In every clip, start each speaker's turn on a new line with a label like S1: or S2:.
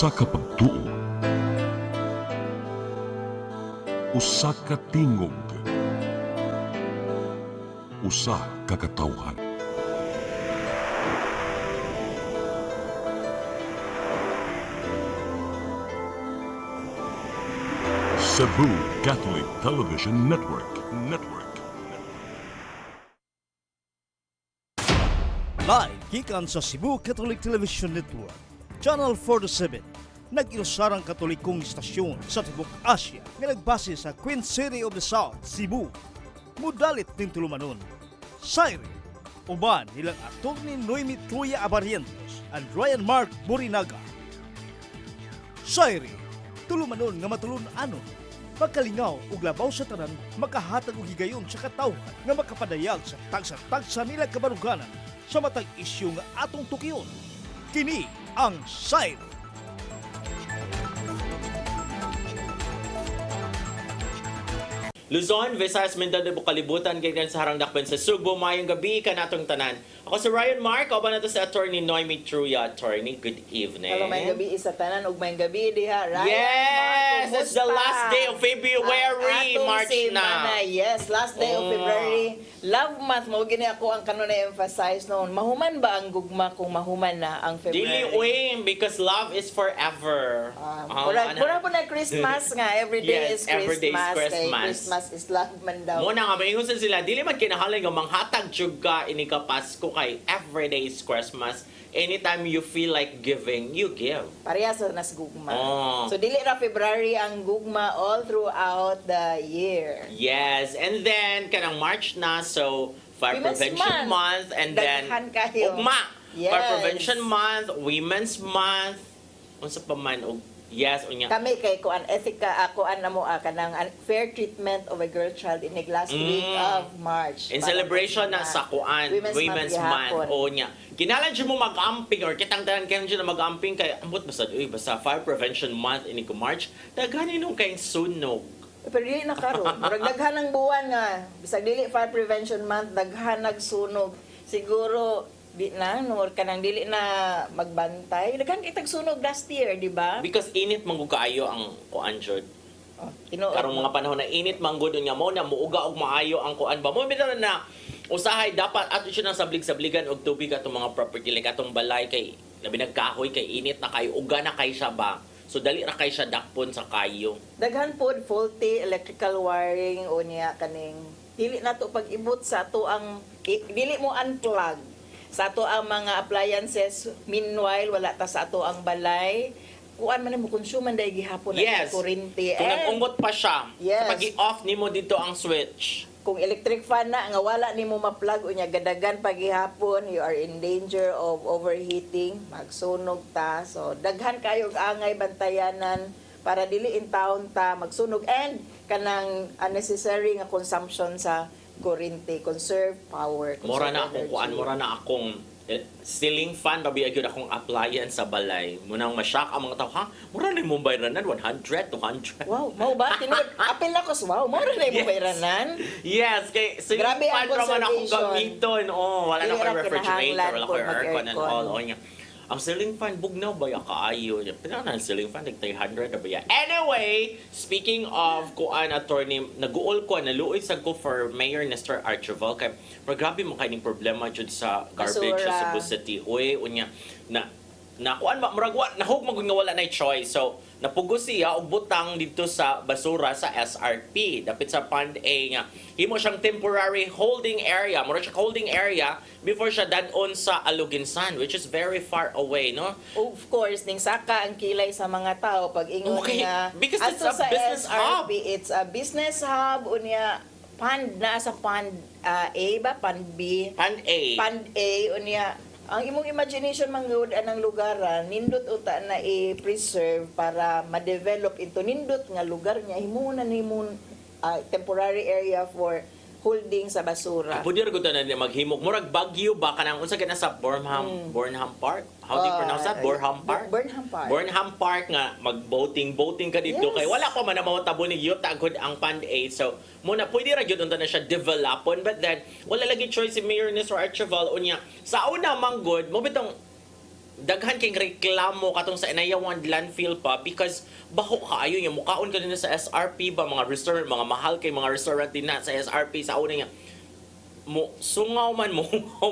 S1: Usa ka pagtuo, usa ka tingog, usa ka katawhan. Cebu Catholic Television Network.
S2: Live gikan sa Cebu Catholic Television Network, Channel 47, nag-ilusarang katolikong istasyon sa Tibok Asia nga nagbase sa Queen City of the South, Cebu. Mudalit din tulumanon, SAYRI, uban nilang Atty. Noemi Truya-Abarientos and Ryan Mark Borinaga. SAYRI, tulumanon nga matulun-anon, pagkalingaw ug labaw sa tanan, makahatag og higayon sa katawhan nga makapadayag sa tagsa-tagsa nila kabaruganan sa matag isyu nga atong tukiyon. Kini ang SAYRI.
S3: Luzon, Visayas, Mindanao, Kalibutan, ganyan sa harang dakpan sa Subo. Mayong gabi ka natong tanan. Ako si Ryan Mark, o ba na to si Atty. Noemi Truya. Attorney, good evening.
S4: Hello, mayong gabi isa tanan ug mayong gabi diha. Ryan,
S3: Yes!
S4: Mark,
S3: It's the last day of February. March na.
S4: Yes, last day of February. Love month mo gini ako ang kanon na emphasize noon. Mahuman ba ang gugma kung mahuman na ang
S3: Dili
S4: February?
S3: uwing because love is forever.
S4: Pura po na Christmas nga. Every day
S3: Yes,
S4: is
S3: every day is
S4: Christmas. Kay
S3: Christmas.
S4: Christmas is love man daw.
S3: Muna nga, maingon sa sila, dili man kinahalay nga manghatag jud ka ini ka Pasko kay everyday is Christmas. Anytime you feel like giving, you give.
S4: Parehas sa nas gugma.
S3: Oh.
S4: So dili ra February ang gugma all throughout the year.
S3: Yes, and then kanang March na, so Fire
S4: Women's
S3: Prevention Month, and then
S4: Daghan kayo.
S3: ugma.
S4: Yes.
S3: Fire Prevention Month, Women's Month, unsa pa man og yes unya.
S4: Kami kay kuan etika kuan namo kanang fair treatment of a girl child in the last week of March.
S3: In
S4: Para
S3: celebration na
S4: sa
S3: sa kuan Women's Month o nya. Kinahanglan jud mo mag-amping or kitang tanan kayo jud na mag-amping kay ambot basta Fire Prevention Month ini ko March. Daghanin nung kay sunog.
S4: Pero dili na karon. Murag daghan ang buwan nga bisag dili fire prevention month daghan nagsunog. Siguro di na no kanang dili na magbantay. Daghan kay tagsunog last year, di ba?
S3: Because init man gud kaayo ang kuan jud.
S4: Tinuod.
S3: Karong mga panahon na init manggod nga mo na muuga og maayo ang kuan ba mo bitaw na usahay dapat ato siya nang sablig-sabligan og tubig atong mga property like atong balay kay labi nagkahoy kay init na kay uga na kay siya ba. So dali ra kay siya dakpon sa kayo.
S4: Daghan pod faulty electrical wiring o niya kaning dili nato pag-ibot sa ato ang dili mo unplug sa ato ang mga appliances. Meanwhile wala ta sa ato ang balay. Kuan man mo consume day gihapon
S3: Yes.
S4: na kuryente.
S3: Kung nag-umbot pa siya,
S4: Yes.
S3: pag-i-off nimo dito ang switch.
S4: Kung electric fan na nga wala nimo ma-plug unya gadagan paghihapon, you are in danger of overheating, magsunog ta. So daghan kayo og angay bantayanan para dili in town ta magsunog and kanang unnecessary nga consumption sa kuryente. Conserve power,
S3: Mura
S4: conserve
S3: na akong kuan,
S4: energy.
S3: mura na akong ceiling fan, babi agad akong appliance sa balay. Munang ma-shock ang mga tao, ha? Mura na yung bayranan, 100, 200.
S4: Wow, mao ba? Tinud, apel ako sa wow, mao ra na
S3: Yes.
S4: mo bayranan.
S3: Yes, kay ceiling
S4: Grabe ang
S3: fan raman akong
S4: conservation.
S3: gamiton. Oh, wala na
S4: Dili
S3: ko'y
S4: ra
S3: refrigerator,
S4: kinahanglan
S3: wala
S4: po
S3: ko'y aircon and
S4: mag-aircon.
S3: all. Oh, niya. Ang ceiling fan, bugnaw ba yung kaayo? Pinaka na ang ceiling fan, like 300 na ba yan? Anyway, speaking of kuan attorney, nag-uol ko, naluoy sa ko for Mayor Nestor Archival. Kaya, grabe mo kaining problema dyan sa garbage
S4: Basura.
S3: sa Cebu City. Uy, unya, na kuan ba, muragwa, nahog magod nga wala na choice. So, napugos siya og butang dito sa basura sa SRP. Dapit sa Fund A nga. Himo siyang temporary holding area. Mura siya holding area before siya dadon sa Aluginsan, which is very far away, no?
S4: Of course, ning saka ang kilay sa mga tao pag ingon
S3: Okay,
S4: nga
S3: because it's
S4: adto
S3: a
S4: sa
S3: business hub.
S4: It's a business hub unya fund na sa fund A ba fund B
S3: Fund A.
S4: fund A unya ang imong imagination manggod anang lugaran nindot uta na i-preserve para ma-develop into nindot nga lugar niya himunan nimo temporary area for holding sa basura.
S3: Pwede rin ko na maghimok. Murag Baguio ba ka nang unsa ka na sa Bornham Park? How do you pronounce that? Bornham Park?
S4: Burnham Park.
S3: Burnham Park nga mag-boating ka dito
S4: Yes.
S3: kay wala pa man na mawatabo ni yuta gud ang Fund A. So muna pwede ra gyud unta na siya developon, but then wala lagi choice si Mayor Nestor Archival unya. Sa una manggod mo bitong daghan kay reklamo katong sa inayawan landfill pa because baho kaayo niya mukaon ka din sa SRP ba mga restaurant, mga mahal kay mga restaurant din na sa SRP sa una niya mo sungaw man mo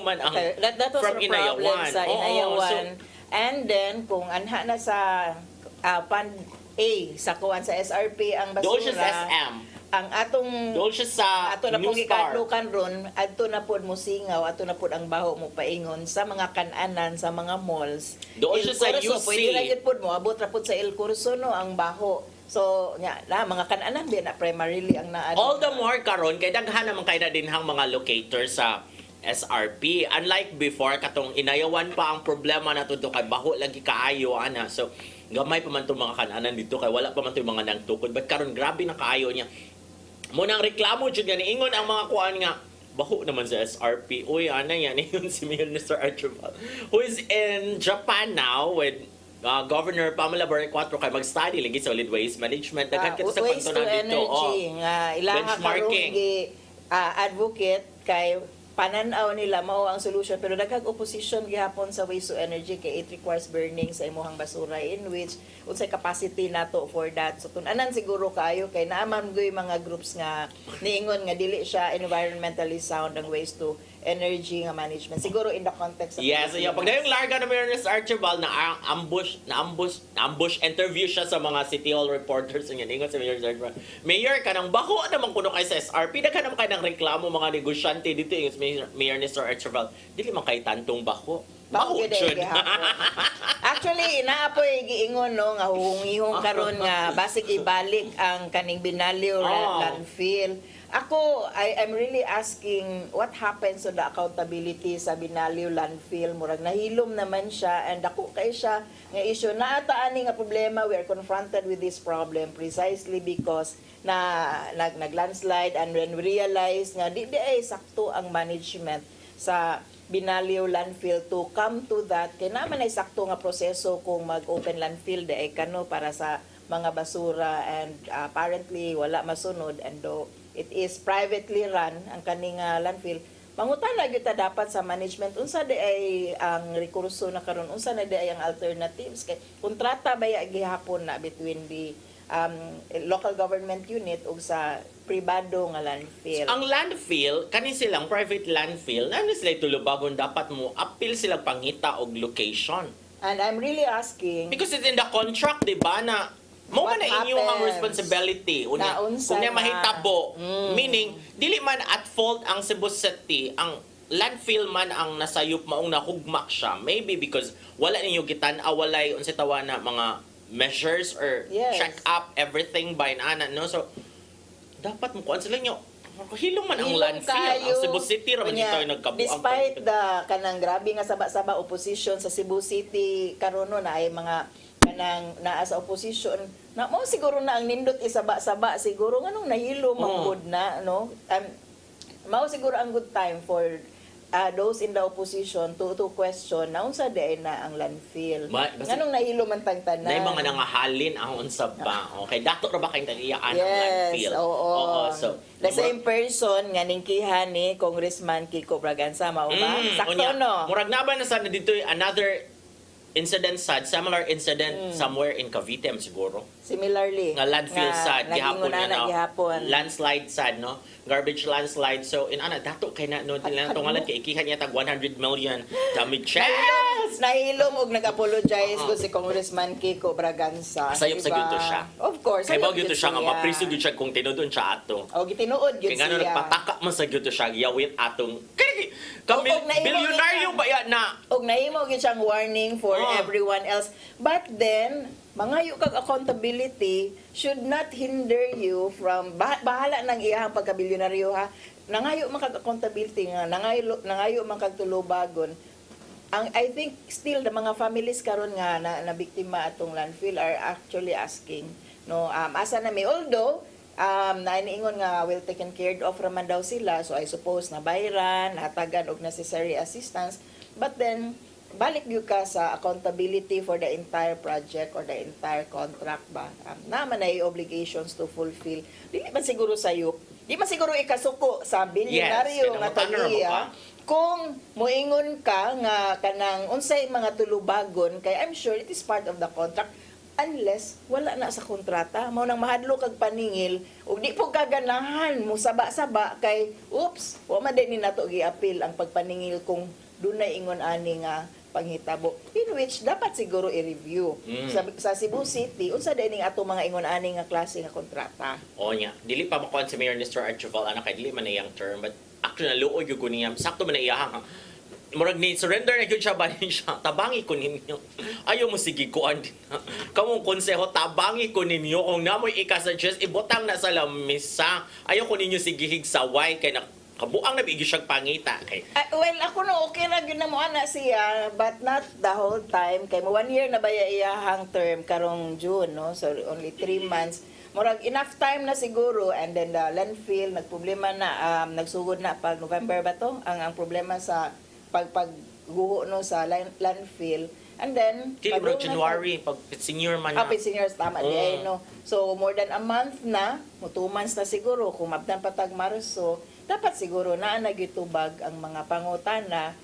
S3: man ang
S4: That was
S3: from
S4: the problem
S3: inayawan.
S4: sa
S3: Oo,
S4: inayawan.
S3: so,
S4: And then, kung anha na sa Fund A, sa kuwan sa SRP ang
S3: doon siya sa
S4: basura,
S3: SM.
S4: ang atong
S3: Doon siya sa
S4: ato na pong
S3: News Star.
S4: ikadlukan ron, ato na pod mo singaw, ato na pod ang baho mo paingon sa mga kananan, sa mga malls.
S3: Doon
S4: El
S3: siya sa
S4: Curso,
S3: UC.
S4: pwede na yun pod mo, abot na pod sa El Curso no, ang baho. So, mga kananan din na primarily ang naa.
S3: All the more karon kay daghan naman kay na din hang mga locators sa SRP. Unlike before katong inayawan pa ang problema na tudto kay baho lagi kaayo ana. So gamay pa man tong mga kananan dito kay wala pa man tong mga nagtukod. But karon grabe na kaayo niya. Mo nang reklamo jud nga niingon ang mga kuan nga baho naman sa SRP. Uy, ana yan yun si Mr. Archibald who is in Japan now with Governor Pamela Borinaga kay mag-study lagi sa solid waste management. Daghan kita sa
S4: waste to
S3: pantunan dito.
S4: energy nga ilaha
S3: benchmarking.
S4: karong advocate kay pananaw nila mao ang solution pero daghang opposition gihapon sa waste to energy kay it requires burning sa imuhang basura in which unsay capacity nato for that so tun-anan siguro kaayo kay naaman gyud mga groups nga niingon nga dili siya environmentally sound ang waste to energy nga management siguro in the context of
S3: Yes, yeah. Pag yung larga na meron sa Archibald na ambush interview siya sa mga City Hall reporters and yan. Ingon sa Mayor Archibald. Mayor, kanang bako naman kuno kay sa SRP. Daghan naman kayo ng reklamo mga negosyante dito yung Mayor Mr. Archibald. Dili man kay tantong bako. Bako jud.
S4: Actually, inaapoy giingon no nga huhungihong karon nga basig ibalik ang kaning Binalyo landfill. Ako, I'm really asking what happens to the accountability sa Binalyo landfill. Murag nahilom naman siya and ako kay siya nga issue na ataani nga problema we are confronted with this problem precisely because nag-landslide and when we realize nga di ay sakto ang management sa Binalyo landfill to come to that kay naman ay sakto nga proseso kung mag-open landfill di ay kano para sa mga basura and apparently wala masunod and though it is privately run ang kaning landfill mangutana gyud ta dapat sa management unsa di ay ang rekurso na karon unsa na di ay ang alternatives kay kontrata baya gihapon na between the local government unit ug sa pribado nga landfill.
S3: Ang landfill, kani silang private landfill, nano sila tulubagon dapat mo appeal sila pangita og location.
S4: And I'm really asking
S3: Because it's in the contract, di ba, na mo man
S4: What
S3: na inyong ang
S4: happens?
S3: responsibility. Una,
S4: Naunsa
S3: kung na
S4: na.
S3: mahitabo, meaning, dili man at fault ang Cebu City, ang landfill man ang nasayop maong nahugmak siya. Maybe because wala ninyo gitan-aw, walay unsa tawa na mga measures or
S4: Yes.
S3: check up everything by nana, no? So, dapat mo kuan sila nyo, hilong man ang
S4: Hilong
S3: landfill.
S4: kayo.
S3: Ang Cebu City, raman
S4: Kunya,
S3: dito yung nagkabuang.
S4: despite the kanang grabe nga saba-saba opposition sa Cebu City karon no na ay mga kanang naa sa opposition na mo siguro na ang nindot isaba-saba siguro nganong nahilo mangud na no mao siguro ang good time for those in the opposition to question na unsa di na ang landfill nganong nahilo man tang tanan
S3: Na yung mga nangahalin ang unsa ba. Okay, dato ra ba kayong tagiyaan ang
S4: Yes,
S3: landfill?
S4: oo.
S3: So,
S4: The same person nga ningkihan ni Congressman Kiko Braganza mao ba? Sakto
S3: unya,
S4: no.
S3: Murag na ba na sana dito another incident sad, similar incident somewhere in Cavite siguro.
S4: Similarly.
S3: Nga landfill sad, gihapon
S4: na
S3: no?
S4: gihapon.
S3: Landslide sad, no? Garbage landslide. So, in ana, dato kay na, no? Nila tungalan kay ikihan niya tag 100 million damage.
S4: Nahilom og nag-apologize ko si Congressman Kiko Braganza.
S3: Sayop sa gyud to siya.
S4: Of course.
S3: Kay
S4: sayop
S3: ba gyud to siya nga mapriso gyud siya kung tinudon siya ato.
S4: O gitinuod gyud
S3: Kaya nga
S4: siya.
S3: nagpataka man sa gyud to siya, yawit atong kami
S4: Og naimo
S3: bilyonaryo
S4: gyud
S3: ba yan na
S4: Og nahimo gyud siyang warning for everyone else. But then, mangayo kag accountability should not hinder you from bahala nang iyang pagkabilyonaryo ha. Nangayo man kag accountability nga nangayo man kag tulubagon. I think still the mga families karon nga na biktima atong landfill are actually asking no asa na may although nainiingon nga well taken care of raman daw sila so I suppose na bayran hatagan og necessary assistance but then balik gyud ka sa accountability for the entire project or the entire contract ba naman ay obligations to fulfill dili man siguro sayop di man siguro ikasuko sa bilyonaryo
S3: Yes,
S4: nga
S3: kanang mo
S4: tagiya
S3: ka.
S4: kung moingon ka nga kanang unsay mga tulubagon kay I'm sure it is part of the contract unless wala na sa kontrata mao nang mahadlo kag paningil ug di po gaganahan mo saba-saba kay oops wa man din ni nato gi-appeal ang pagpaningil kung dunay ingon ani nga panghitabo in which dapat siguro i-review sa Cebu City unsa din ning ato mga ingon ani nga klase nga kontrata.
S3: O nya, dili pa makuan si Mayor Mr. Archival ana kay dili man na iyang term but actually naluoy gyud ko niya. Sakto man na iyahang. Murag ni surrender na gyud siya ba siya. Tabangi ko ninyo. Ayaw mo sige kuan din. Kamong konseho tabangi ko ninyo kung namoy ika-suggest ibutang na sa lamesa. Ayaw ko ninyo sige higsaway kay na kabuang na bigi siyang pangita kay.
S4: Well, ako no, okay ra gyud na mo ana siya, but not the whole time. Kay mo 1 year na ba iyahang term karong June, no? So only 3 months. Murag enough time na siguro and then the landfill nagproblema na nagsugod na pag November ba to ang problema sa pagguho no sa landfill. And then
S3: Dili bro January pag senior man na.
S4: seniors tama di ay no. So more than a month na, mo 2 months na siguro kung mabdan patag Marso, dapat siguro na nagitubag ang mga pangutana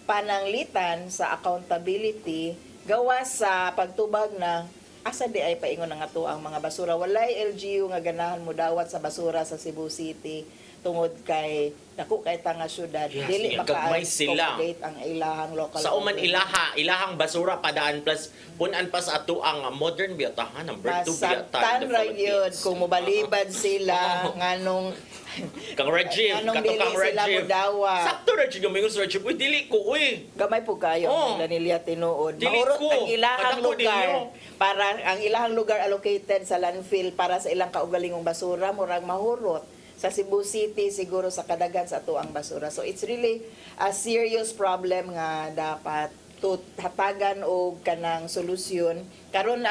S4: pananglitan sa accountability gawa sa pagtubag na asa di ay paingon nga to ang mga basura. Walay LGU nga ganahan mo dawat sa basura sa Cebu City tungod kay dako kay tanga syudad.
S3: Yes,
S4: Dili
S3: gagmay sila.
S4: maka-accommodate ang ilahang local
S3: Sa uman
S4: government.
S3: ilahang basura padaan plus punan pa sa ato ang modern biyatahan number 2 biyata
S4: Masabtan ra yun kung mobalibad sila nganong
S3: kang regime
S4: Anong
S3: kato
S4: dili
S3: kang
S4: sila
S3: regime
S4: modawa.
S3: sakto regime yung mingus regime uy dili ko uy
S4: gamay po kayo
S3: Oh.
S4: ang Danilia tinuod.
S3: Dili
S4: Mahurot
S3: ko.
S4: ang ilahang
S3: Kadako
S4: lugar
S3: ninyo.
S4: para ang ilahang lugar allocated sa landfill para sa ilang kaugalingong basura murag mahurot. Sa Cebu City siguro sa kadagan sa ato ang basura. So it's really a serious problem nga dapat hatagan og kanang solusyon. Karon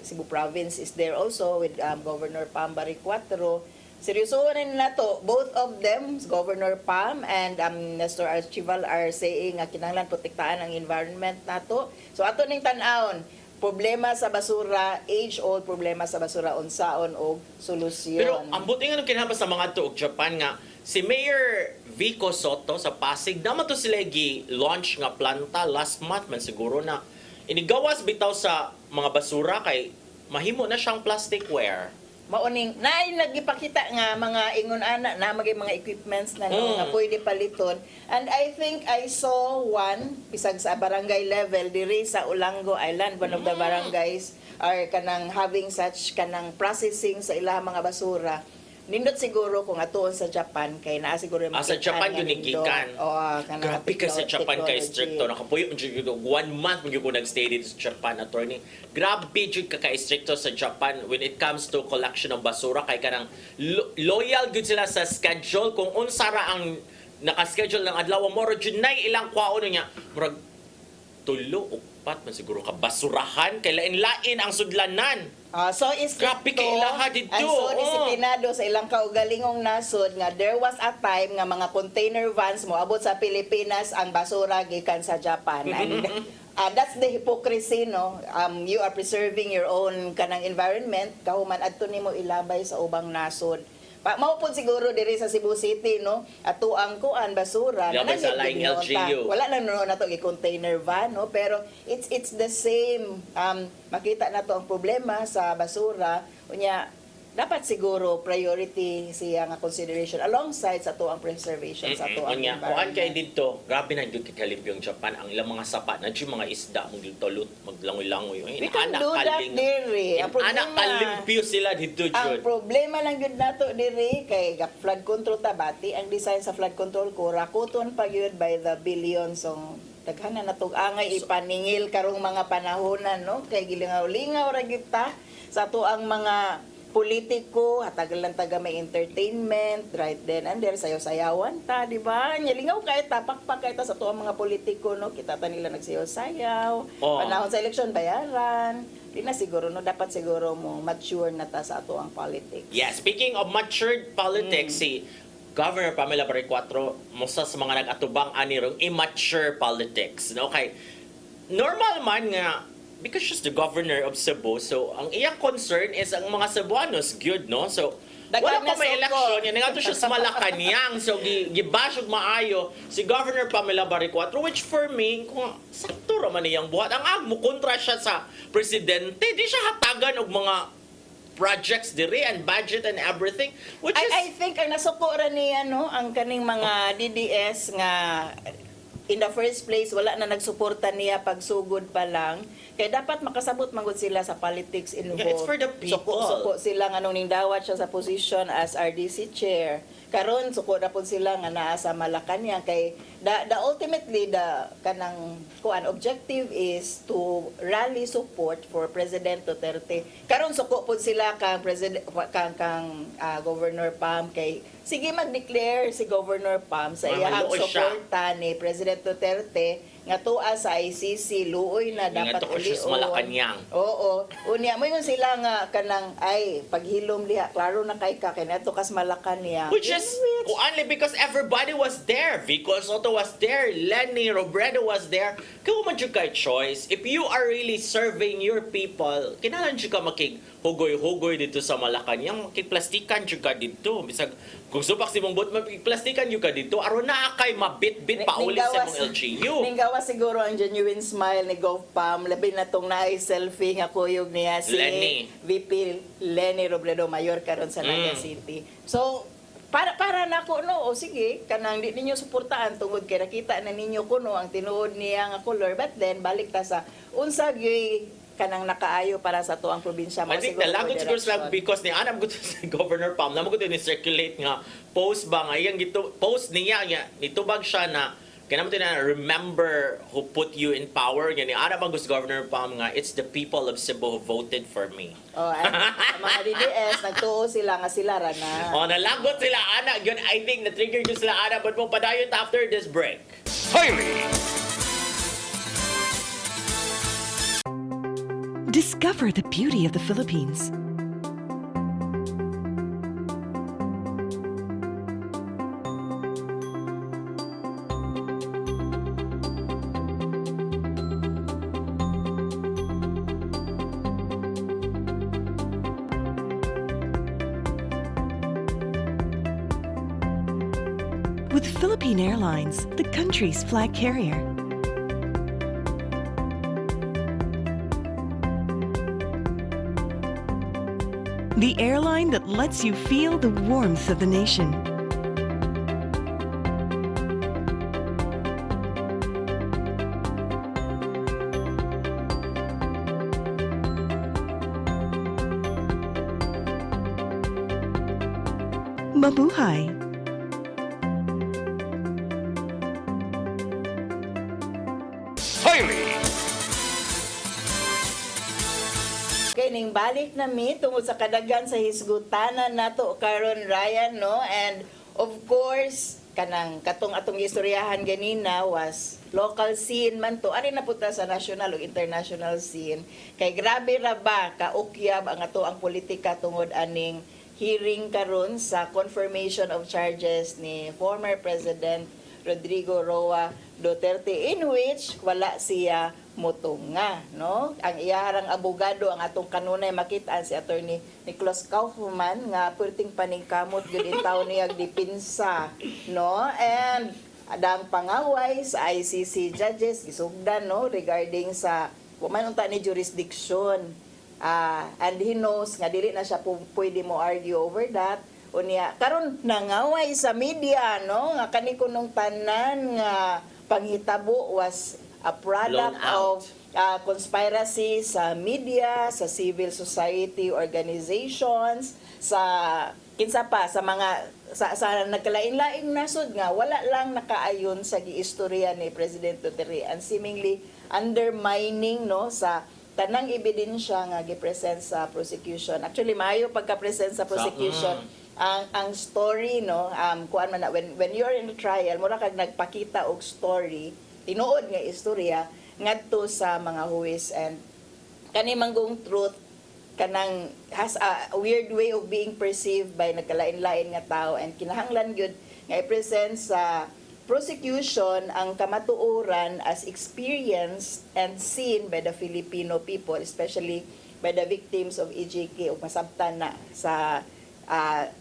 S4: Cebu province is there also with Governor Pam Barriquatro. Seryosohin na to, both of them, Governor Pam and Nestor Archival are saying nga kinahanglan protektahan ang environment nato. So ato ning tan-awon, problema sa basura, age-old problema sa basura, unsaon og solusyon.
S3: pero ang buti nga nung kinahanglan sa mga tuog Japan nga si Mayor Vico Soto sa Pasig naman to sila gi-launch nga planta last month man siguro na inigawas bitaw sa mga basura kay mahimo na siyang plasticware.
S4: Mauning naay nagipakita nga mga ingon ana na mga equipments na no, nga pwede paliton, and I think I saw one bisag sa barangay level diri sa Ulango Island, one of the barangays are kanang having such kanang processing sa ilang mga basura. Nindot siguro kung atuon sa Japan kay naa siguro yung
S3: Sa Japan yun igikan. Grabe ka sa Japan kay stricto. Nakapuyo mo dyan 1 month mo ko nag-stay dito sa Japan, attorney. Grabe dyan ka stricto sa Japan when it comes to collection ng basura. Kay ka nang loyal good sila sa schedule. Kung unsara ang nakaschedule ng adlaw, moro dyan na ilang kwaon niya. Murag tulo, upat man siguro ka basurahan. Kay lain-lain ang sudlanan.
S4: So is
S3: Grabe kay ilaha dito.
S4: And so disiplinado sa ilang kaugalingong nasod nga there was a time nga mga container vans mo abot sa Pilipinas ang basura gikan sa Japan. And that's the hypocrisy, no? You are preserving your own kanang environment, kahuman adto nimo ilabay sa ubang nasod. Maupod siguro diri sa Cebu City, no? Ato ang kuan basura
S3: Labay sa laing LGU.
S4: wala na no nato gi-container van, no? Pero it's the same. Makita na to ang problema sa basura. Unya dapat siguro priority siya nga consideration alongside sa to ang preservation sa to ang
S3: Unya, kuan kay
S4: environment.
S3: dito, grabe na gyud kalimp yung Japan. Ang ilang mga sapa na yung mga isda mong dito maglangoy-langoy.
S4: We can do that diri. Ang
S3: Anak
S4: problema,
S3: kalimpyo sila dito
S4: ang
S3: jud.
S4: problema lang gyud nato diri kay flood control tabati ang design sa flood control ko rakuton pa gyud by the billions. So daghan na natog angay ipaningil karong mga panahonan, no? Kay gilingaw-lingaw ra gyud ta sa to ang mga politiko, hatagal lang taga may entertainment, right then and there, sayaw-sayawan ta, di ba? Nyalingaw kahit tapakpak kahit sa tuwang mga politiko, no? Kita ta nila nagsayaw-sayaw, panahon sa eleksyon, bayaran. Di na siguro, no? Dapat siguro mo mature na ta sa ato ang politics.
S3: Yeah, speaking of matured politics, si Governor Pamela Barriquatro, musa sa mga nag-atubang anirong immature politics. No? Okay, normal man nga, because she's the governor of Cebu, so ang iyang concern is ang mga Cebuanos, good, no? So, Wala pa may
S4: suko.
S3: election yan. Nga to siya sa Malacanang. So, gibash og maayo si Governor Pamela Baricuatro, which for me, kung sakto raman niyang buhat. Ang agmo, kontra siya sa presidente. Di siya hatagan og mga projects diri and budget and everything. Which is...
S4: I think ang nasuko ra niya ang kaning mga DDS nga in the first place wala na nagsuporta niya pagsugod pa lang kay dapat makasabot manggod sila sa politics involved.
S3: Yeah, it's for the people.
S4: Suko sila nga nung ningdawat siya sa position as RDC chair. Karon suko na po sila nga naa sa Malacanang kay the ultimately the kanang objective is to rally support for President Duterte. Karon suko po sila kang president Governor Pam kay sige mag-declare si Governor Pam sa iyang suporta ni President Duterte nga tuwa sa ICC luoy na dapat uli
S3: sa Malacanang.
S4: Oo. Unya mo yun sila nga kanang ay paghilom liha klaro na kay ka kinato kas Malacanang.
S3: Which is only because everybody was there. Vico Soto was there. Lenny Robredo was there. Kaya man jud kay choice. If you are really serving your people, kinahanglan jud ka makig-hugoy-hugoy dito sa Malacanang. Makig-plastikan jud ka dito. Bisag kung supak si mong bot, makig-plastikan jud ka dito. Aron na kay mabit-bit pa uli sa mong LGU.
S4: Ninggawa siguro ang genuine smile ni Gov Pam. Labi na tong na-selfie nga kuyog niya si
S3: Lenny.
S4: VP Lenny Robredo Mayor karon sa Naga City. So, para nako o sige kanang di ninyo suportahan tungod kay nakita na ninyo kuno ang tinuod niya nga color, but then balik ta sa unsa gyud kanang nakaayo para sa tuang probinsya mo.
S3: I think nalagot siguro sila because ni Anam gusto si Governor Pam na magud ni circulate nga post ba nga iyang post niya nitubag siya na kanamo na remember who put you in power nga ni Anam gusto Governor Pam nga it's the people of Cebu who voted for me.
S4: Oh, ay, mga DDS nagtuo sila nga sila ra na.
S3: Oh, nalagot sila ana yun. I think na trigger yun sila ana but mo padayon after this break.
S1: SAYRI!
S5: Discover the beauty of the Philippines. With Philippine Airlines, the country's flag carrier. The airline that lets you feel the warmth of the nation. Mabuhay!
S1: SAYRI!
S4: Ning balik na mi tungod sa kadagan sa hisgutanan nato karon Ryan and of course kanang katong atong istoryahan ganina was local scene man to ari na puta sa national ug international scene kay grabe ra ba kaukyab ang ato ang politika tungod aning hearing karon sa confirmation of charges ni former President Rodrigo Roa Duterte in which wala siya motunga, no? Ang iyaharang abogado ang atong kanunay makitaan si Attorney Nicholas Kaufman nga perting paningkamot gyud in taon niya dipinsa, no? And adang pangaway sa ICC judges gisugdan no regarding sa man unta ni jurisdiction. And he knows nga dili na siya pwede mo argue over that. Unya karon nangaway sa media no nga kani kunong tanan nga panghitabo was a product of conspiracy sa media, sa civil society organizations, sa kinsa pa sa mga sa nagkalain-laing nasod nga wala lang nakaayon sa giistorya ni President Duterte and seemingly undermining no sa tanang ebidensya nga gipresent sa prosecution. Actually maayo pagka-present sa prosecution ang story no kuan man na when you're in the trial mura kag nagpakita og story tinuod nga istorya ngadto sa mga huwis and kani manggong truth kanang has a weird way of being perceived by nagkalain-lain nga tao and kinahanglan gyud nga i-present sa prosecution ang kamatuoran as experienced and seen by the Filipino people, especially by the victims of EJK o masabtan na sa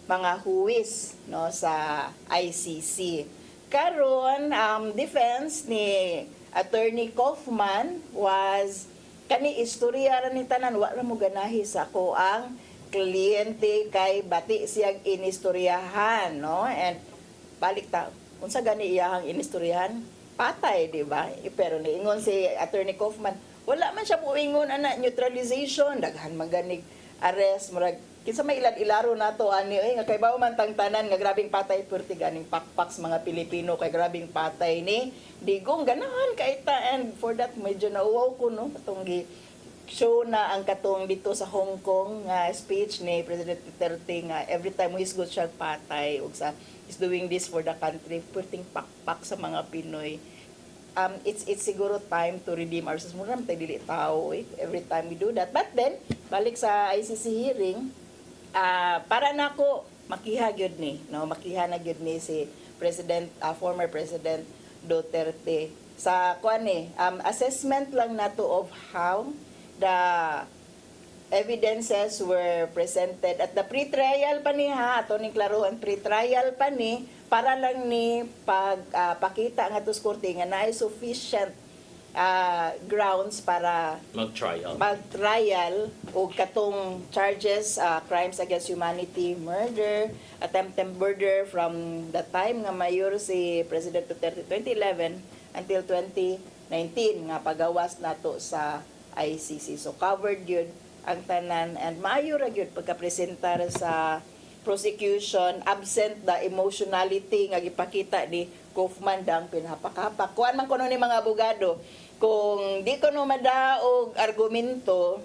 S4: mga huwis no sa ICC. Karon defense ni Attorney Kaufman was kani istorya ra ni tanan wa ra mo ganahi sa ko ang kliyente kay bati siyang inistoryahan no, and balik ta unsa gani iyahang inistoryahan patay, di ba? Pero niingon si Attorney Kaufman, wala man siya puingon ana neutralization, daghan man ganig arrest, murag kinsa may ilad-ilaro nato ani nga kay bawo man tang tanan nga grabing patay perti ganing pakpaks mga Pilipino kay grabing patay ni digong ganahan kay ta, and for that medyo nauwaw ko no katong gi show na ang katong dito sa Hong Kong nga speech ni President Duterte nga every time he's good siya patay ug sa is doing this for the country, perting pakpak sa mga Pinoy. It's siguro time to redeem ourselves. Mura tayo dili tao every time we do that. But then, balik sa ICC hearing, para nako makiha gyud ni, no, makiha na gyud ni si President former President Duterte sa kuan assessment lang nato of how the evidences were presented at the pre-trial pa ni ato ning klaruhan pre-trial pa ni para lang ni pakita nga tus korte nga naay sufficient grounds para mag-trial o katong charges, crimes against humanity, murder, attempted murder from the time nga mayor si President Duterte 2011 until 2019 nga pagawas nato sa ICC. So covered yun ang tanan, and maayo ra gyud pagkapresentar sa prosecution absent the emotionality nga gipakita ni Kaufman dang pinhapak-hapak. Kuan man kuno ni mga abogado, kung di ko no madaog argumento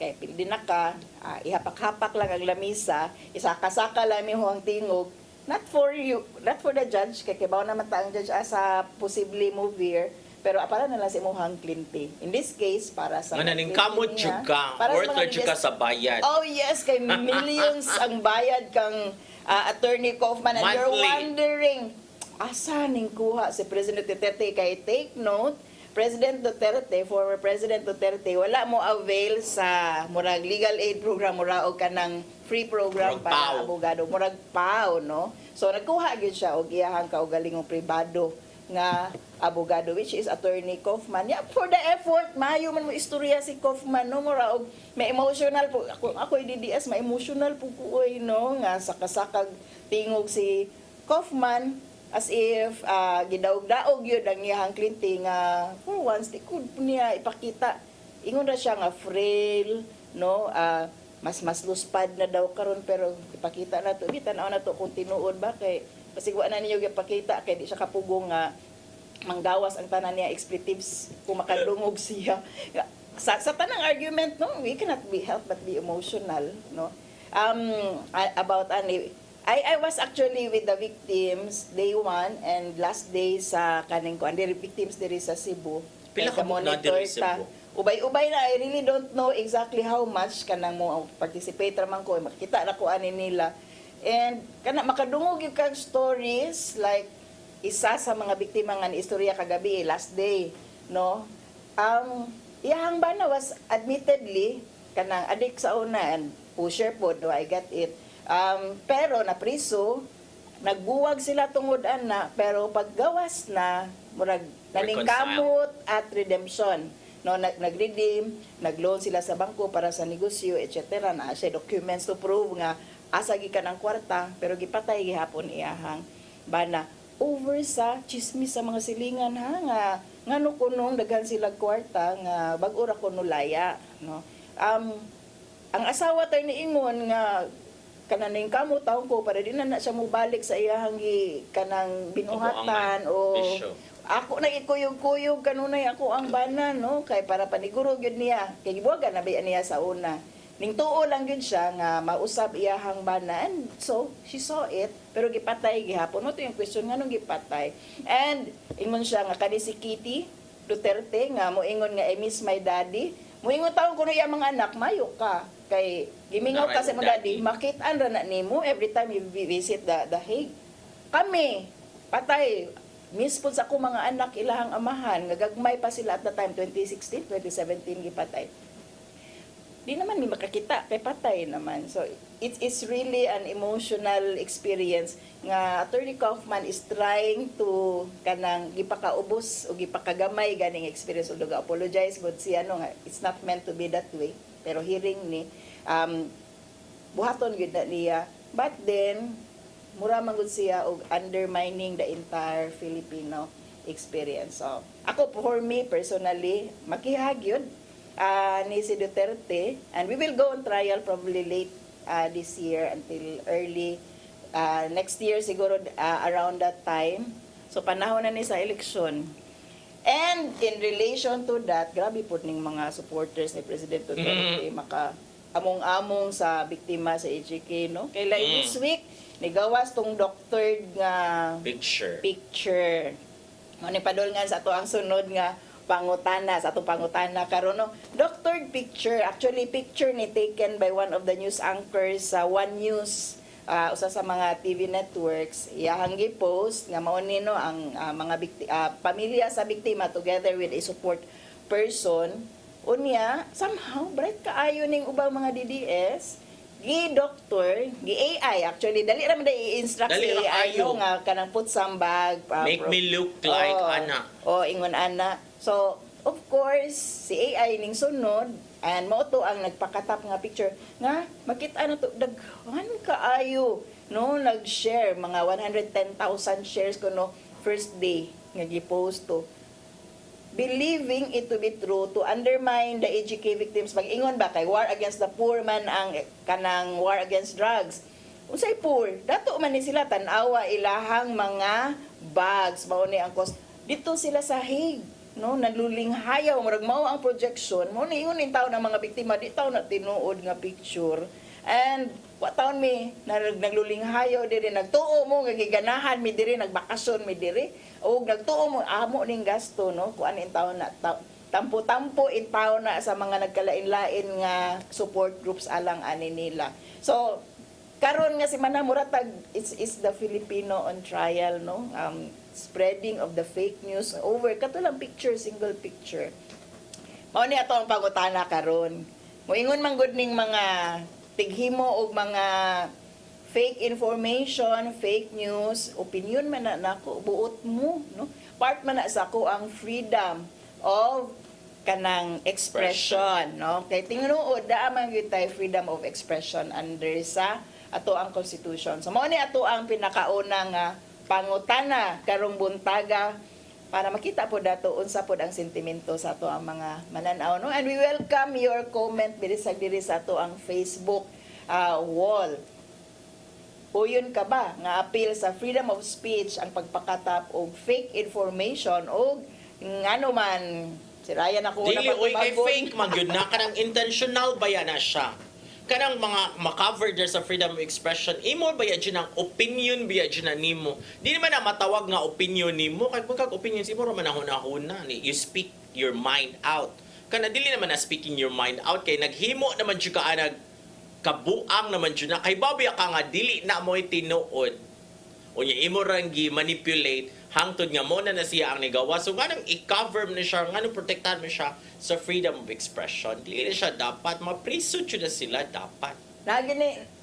S4: kay pildi na ka, ihapak-hapak lang ang lamisa, isaka-saka lang mi ang tingog, not for you, not for the judge kay kibaw naman ta ang judge sa possibly mover, pero para na lang sa imuhang kliyente. In this case, para sa
S3: naning kamot juga, worth na juga sa bayad.
S4: Oh yes, kay millions ang bayad kang Attorney Kaufman, and you're wondering, asa ning kuha si President Duterte? Kay take note, President Duterte, former President Duterte, wala mo avail sa murag legal aid program, mura o kanang free program
S3: murag
S4: para abogado, murag PAO, no? So nagkuha gyud siya og iyahang kaugalingong pribado nga abogado, which is Attorney Kaufman. Yeah, for the effort, maayo man mo istorya si Kaufman, no, mura og may emotional po ako DDS, may emotional po ko no, nga sakasakag tingog si Kaufman as if gidaog-daog yun ang iyahang kliyente nga for once di could niya ipakita, ingon ra siya nga frail, no, mas luspad na daw karon, pero ipakita na to, bitanaw na to kung tinuod ba kay pasigwa na niyo gipakita kay di siya kapugong nga manggawas ang tanan niya expletives kung makadungog siya sa tanang argument, no, we cannot be helped but be emotional, no. About I was actually with the victims day 1 and last day sa kaning ko, and the victims diri sa Cebu.
S3: Pila ka mo na diri sa Cebu?
S4: Ubay na, I really don't know exactly how much kanang mo participate raman ko, makita na ko ani nila. And kana makadungog yung kag stories, like isa sa mga biktima nga ni istorya kagabi, last day, no. Iyahang bana was admittedly kanang adik sa una and pusher po, no, I get it. Pero na priso, nagbuwag sila tungod ana, pero paggawas na murag naningkamot at redemption, no, nag-redeem, nag-loan sila sa bangko para sa negosyo, etc. Na siya documents to prove nga asa gikan ang kwarta, pero gipatay gihapon iyahang bana over sa chismis sa mga silingan, ha, nga ngano kunong daghan sila kwarta nga bag-o ra kuno laya, no. Ang asawa tay niingon nga kananing kamo taon ko para di na siya mobalik sa iyahang kanang binuhatan o ako na ikuyog-kuyog kanunay ako ang bana, no, kay para paniguro gyud niya kay gibuwagan na ba niya sa una. Ning tuo lang gyud siya nga mausab iyahang bana, and so she saw it, pero gipatay gihapon. No, to yung question nganong gipatay. And ingon siya nga kani si Kitty Duterte nga moingon nga I miss my daddy. Moingon taon kuno iya mga anak, mayo ka kay gimingaw ka sa mga daddy, makit-an ra na nimo every time you visit the Hague. Kami patay miss po sa ako mga anak ilahang amahan nga gagmay pa sila at the time 2016, 2017 gipatay. di naman mi makakita kay patay naman. So it's really an emotional experience nga Attorney Kaufman is trying to kanang gipakaubos o gipakagamay ganing experience, ug apologize gud siya no nga it's not meant to be that way, pero hearing ni buhaton gud na niya, but then mura man gud siya og undermining the entire Filipino experience. So ako, for me personally, makihagyod ni si Duterte, and we will go on trial probably late this year until early next year siguro, around that time. So panahon na ni sa eleksyon. And in relation to that, grabe po ning mga supporters ni President Duterte maka among-among sa biktima sa EJK, no? Kaya this week nigawas tong doctored nga picture. Mo ni padulngan sa ato ang sunod nga pangutana sa atong pangutana karon, no? Doctored picture, actually picture ni taken by one of the news anchors sa One News, usa sa mga TV networks. Iyahang gi-post nga mao ni no ang mga pamilya sa biktima together with a support person. Unya somehow bright kaayo ning ubang mga DDS gi-doctor, gi-AI actually, dali raman da i-instruct si AI no, nga kanang put some bag.
S3: Make me look like ana.
S4: Ingon ana. So, of course, si AI ning sunod, and mo to ang nagpakatap nga picture, nga makita na to, daghan kaayo, no, nag-share, mga 110,000 shares ko no, first day, nga gi-post to. Believing it to be true to undermine the EJK victims. Mag-ingon ba kay war against the poor man ang kanang war against drugs. Unsay poor? Dato man ni sila tan-awa ilahang mga bags mao ni ang cost. Dito sila sa Hague, no, naluling hayaw murag mao ang projection. Mao ni ingon in tawo ng mga biktima di tawo na tinuod nga picture. And what taon mi nagluling hayaw diri, nagtuo mo nga giganahan mi diri, nagbakasyon mi diri, o nagtuo mo amo ning gasto, no, kuan in taon na tampo-tampo in taon na sa mga nagkalain-lain nga support groups alang ani nila. So karon nga si Manamuratag is the Filipino on trial, no, spreading of the fake news over katulang picture, single picture. Mao ni ato ang pangutana karon. Moingon man gud ning mga tighimo og mga fake information, fake news, opinion man na nako, buot mo, no? Part man na sa ako ang freedom of kanang expression, no? Kay tinuod da man gyud tay freedom of expression under sa ato ang constitution. So mao ni ato ang pinakauna nga pangutana karong buntaga para makita po dato unsa pod ang sentimento sa ato ang mga mananaw, no? And we welcome your comment diri sa ato ang Facebook wall. Uyon ka ba nga appeal sa freedom of speech ang pagpakatap og fake information o ngano man sirayan ako na
S3: dili oy kay fake man gyud na kanang intentional ba yan na siya. Kanang mga ma-cover there sa freedom of expression, imo ba yan ang opinion ba yan nimo? Di naman na matawag nga opinion nimo, kay pagkag opinion simo ra man ahon-ahon ni you speak your mind out. Kana dili naman na speaking your mind out kay naghimo naman jud ka nag kabuang naman jud na kay babaya ka nga dili na mo'y tinuod. Unya imo rang gi-manipulate hangtod nga mo na siya ang nigawa. So ganang i-cover mo na siya, ganang protektahan mo siya sa freedom of expression. Dili na siya dapat, mapriso na sila dapat.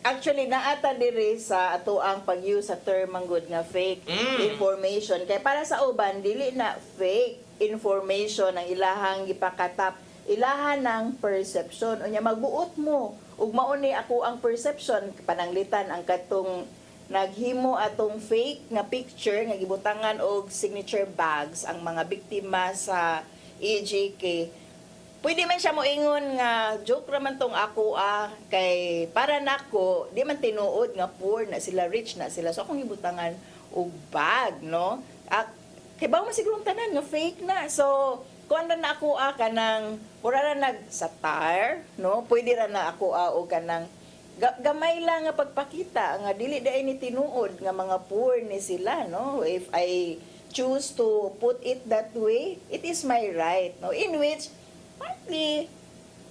S4: Actually, naata diri sa ato ang pag-use sa term ang good nga fake information. Kaya para sa uban, dili na fake information ang ilahang gipakatap. Ilahan ng perception. Unya magbuot mo. Ug mauni ako ang perception, pananglitan ang katong naghimo atong fake nga picture nga gibutangan og signature bags ang mga biktima sa EJK. Pwede man siya moingon nga joke raman tong ako kay para nako di man tinuod nga poor na sila, rich na sila, so akong gibutangan og bag, no? Kay ba man siguro tanan nga fake na, so kuan na ako kanang pura na nag-satire, no? Pwede ra na ako og kanang gamay lang nga pagpakita nga dili daay ni tinuod nga mga poor ni sila, no? If I choose to put it that way, it is my right, no? In which partly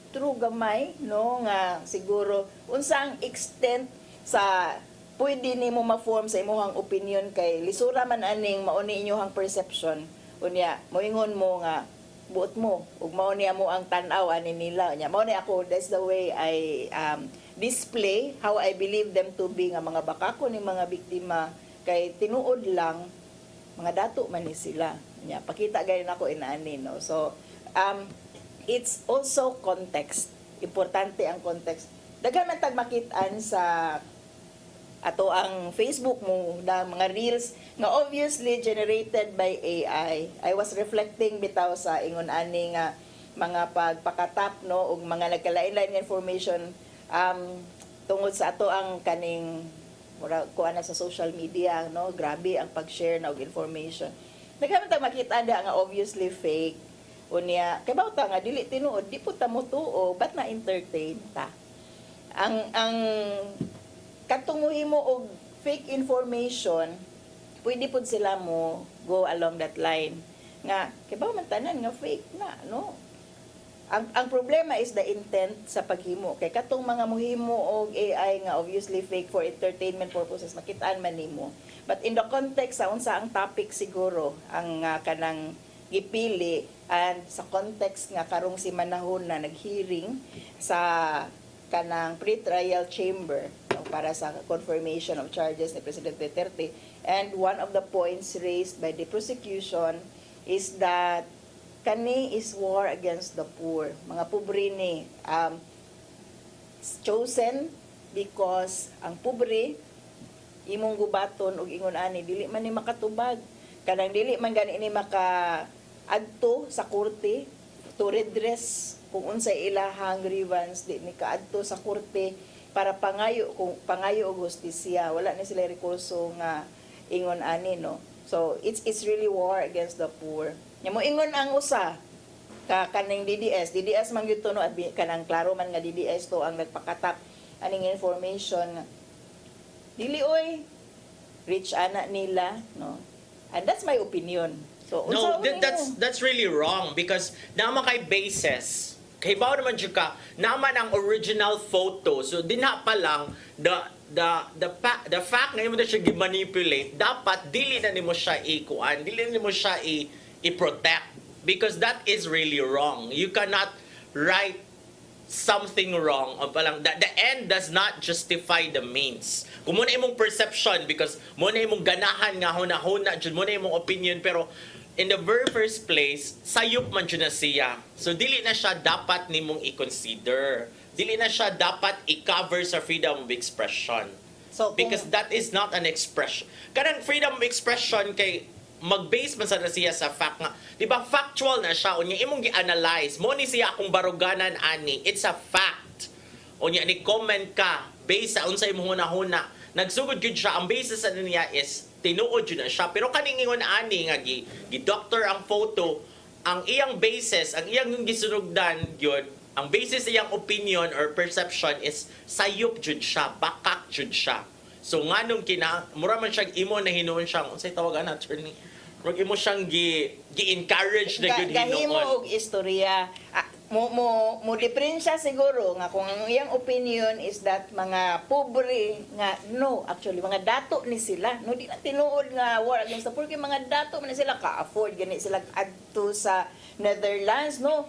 S4: true gamay, no, nga siguro unsang extent sa pwede nimo ma-form sa imong opinion kay lisura man aning mauni inyohang perception. Unya moingon mo nga buot mo ug mao niya mo ang tan-aw ani nila nya mao ni ako, that's the way I display how I believe them to be nga mga bakako ni mga biktima kay tinuod lang mga dato man ni sila nya pakita gayud nako inaani no. So it's also context, importante ang context. Daghan man tag makit-an sa ato ang Facebook mo da mga reels nga obviously generated by AI. I was reflecting bitaw sa ingon ani nga mga pagpakatap no ug mga nagkalain-lain nga information tungod sa ato ang kaning mura kuan na sa social media no, grabe ang pag-share na og information. Nagkamit ta makita nga obviously fake unya kay bawta nga dili tinuod di po ta mo tuo but na entertain ta. Ang katong mohimo og fake information, pwede pud sila mo go along that line. Nga, kibaw man tanan nga fake na, no? Ang problema is the intent sa paghimo. Kay katong mga mohimo og AI nga obviously fake for entertainment purposes, makitaan man nimo. But in the context sa unsa ang topic siguro, ang kanang gipili and sa context nga karong si manahon na naghearing sa kanang pre-trial chamber para sa confirmation of charges ni President Duterte. And one of the points raised by the prosecution is that kani is war against the poor. Mga pobre ni chosen because ang pobre imong gubaton og ingon ani dili man ni makatubag. Kanang dili man gani ni maka-adto sa korte to redress kung unsay ilahang grievance, di ni kaadto sa korte para pangayo og hustisya. Wala ni sila rekurso nga ingon ani no. So it's really war against the poor. Nya mo ingon ang usa kaning DDS man gyud to no, kanang klaro man nga DDS to ang nagpakatap aning information. Dili oy rich ana nila no. And that's my opinion. So
S3: No, that's really wrong because naman kay basis. Kay bao naman jud ka naman ang original photo. So dinha pa lang the fact nga imo na siya gi-manipulate, dapat dili na nimo siya ikuan, dili na nimo siya i-protect because that is really wrong. You cannot write something wrong o palang the end does not justify the means. Kung muna imong perception because muna imong ganahan nga huna-huna jud muna imong opinion pero in the very first place, sayop man dyan na siya. So, dili na siya dapat nimong i-consider. Dili na siya dapat i-cover sa freedom of expression.
S4: So,
S3: because that is not an expression. Kanang freedom of expression kay mag-base man sa siya sa fact nga. Di ba, factual na siya. Unya, imong gi-analyze. Mo ni siya akong baruganan ani. It's a fact. Unya, ni comment ka based sa unsay imong huna-huna. Nagsugod yun siya. Ang basis sa niya is tinuod yun na siya. Pero kaning ingon ani nga gi-doctor ang photo, ang iyang basis, ang iyang gisunugdan yun, ang basis sa iyang opinion or perception is sayop jud siya, bakak jud siya. So nganong mura man siya imo na hinuon siyang unsay tawagan na attorney. Wag imo siyang gi-encourage na gyud hinuon.
S4: Gahimo og istorya. Mo diferensya siguro nga kung ang iyang opinion is that mga pobre nga no, actually mga dato ni sila no, di na tinuod nga war against the poor kay mga dato man sila ka-afford gani sila adto sa Netherlands no.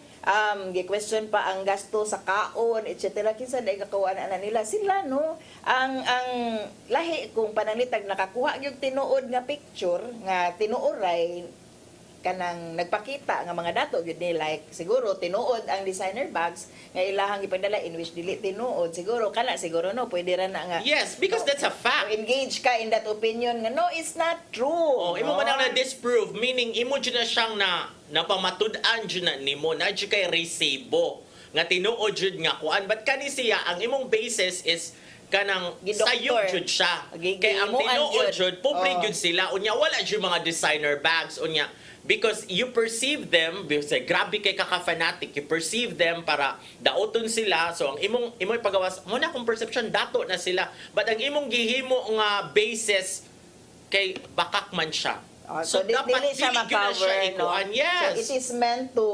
S4: Gi-question pa ang gasto sa kaon etc. Kinsa dai kakawaan na nila sila no. Ang lahi kung pananglitag nakakuha gyud tinuod nga picture nga tinuoray kanang nagpakita nga mga dato gyud ni like siguro tinuod ang designer bags nga ilahang ipadala in which dili tinuod siguro kana siguro no pwede ra na nga.
S3: Yes, because that's a fact.
S4: Engage ka in that opinion nga no, it's not true.
S3: Oh, imo man na disprove meaning imo jud na siyang napamatud-an jud na nimo na jud kay resibo nga tinuod jud nga kuan but kani siya ang imong basis is kanang sayop jud siya. Kay ang tinuod jud pobre jud sila unya wala jud mga designer bags unya because you perceive them because grabe kay kaka-fanatic, you perceive them para daoton sila, so ang imong pagawas mo na kung perception dato na sila but ang imong gihimo nga basis kay bakak man siya.
S4: So dapat dili siya ma-cover no?
S3: Yes.
S4: So it is meant to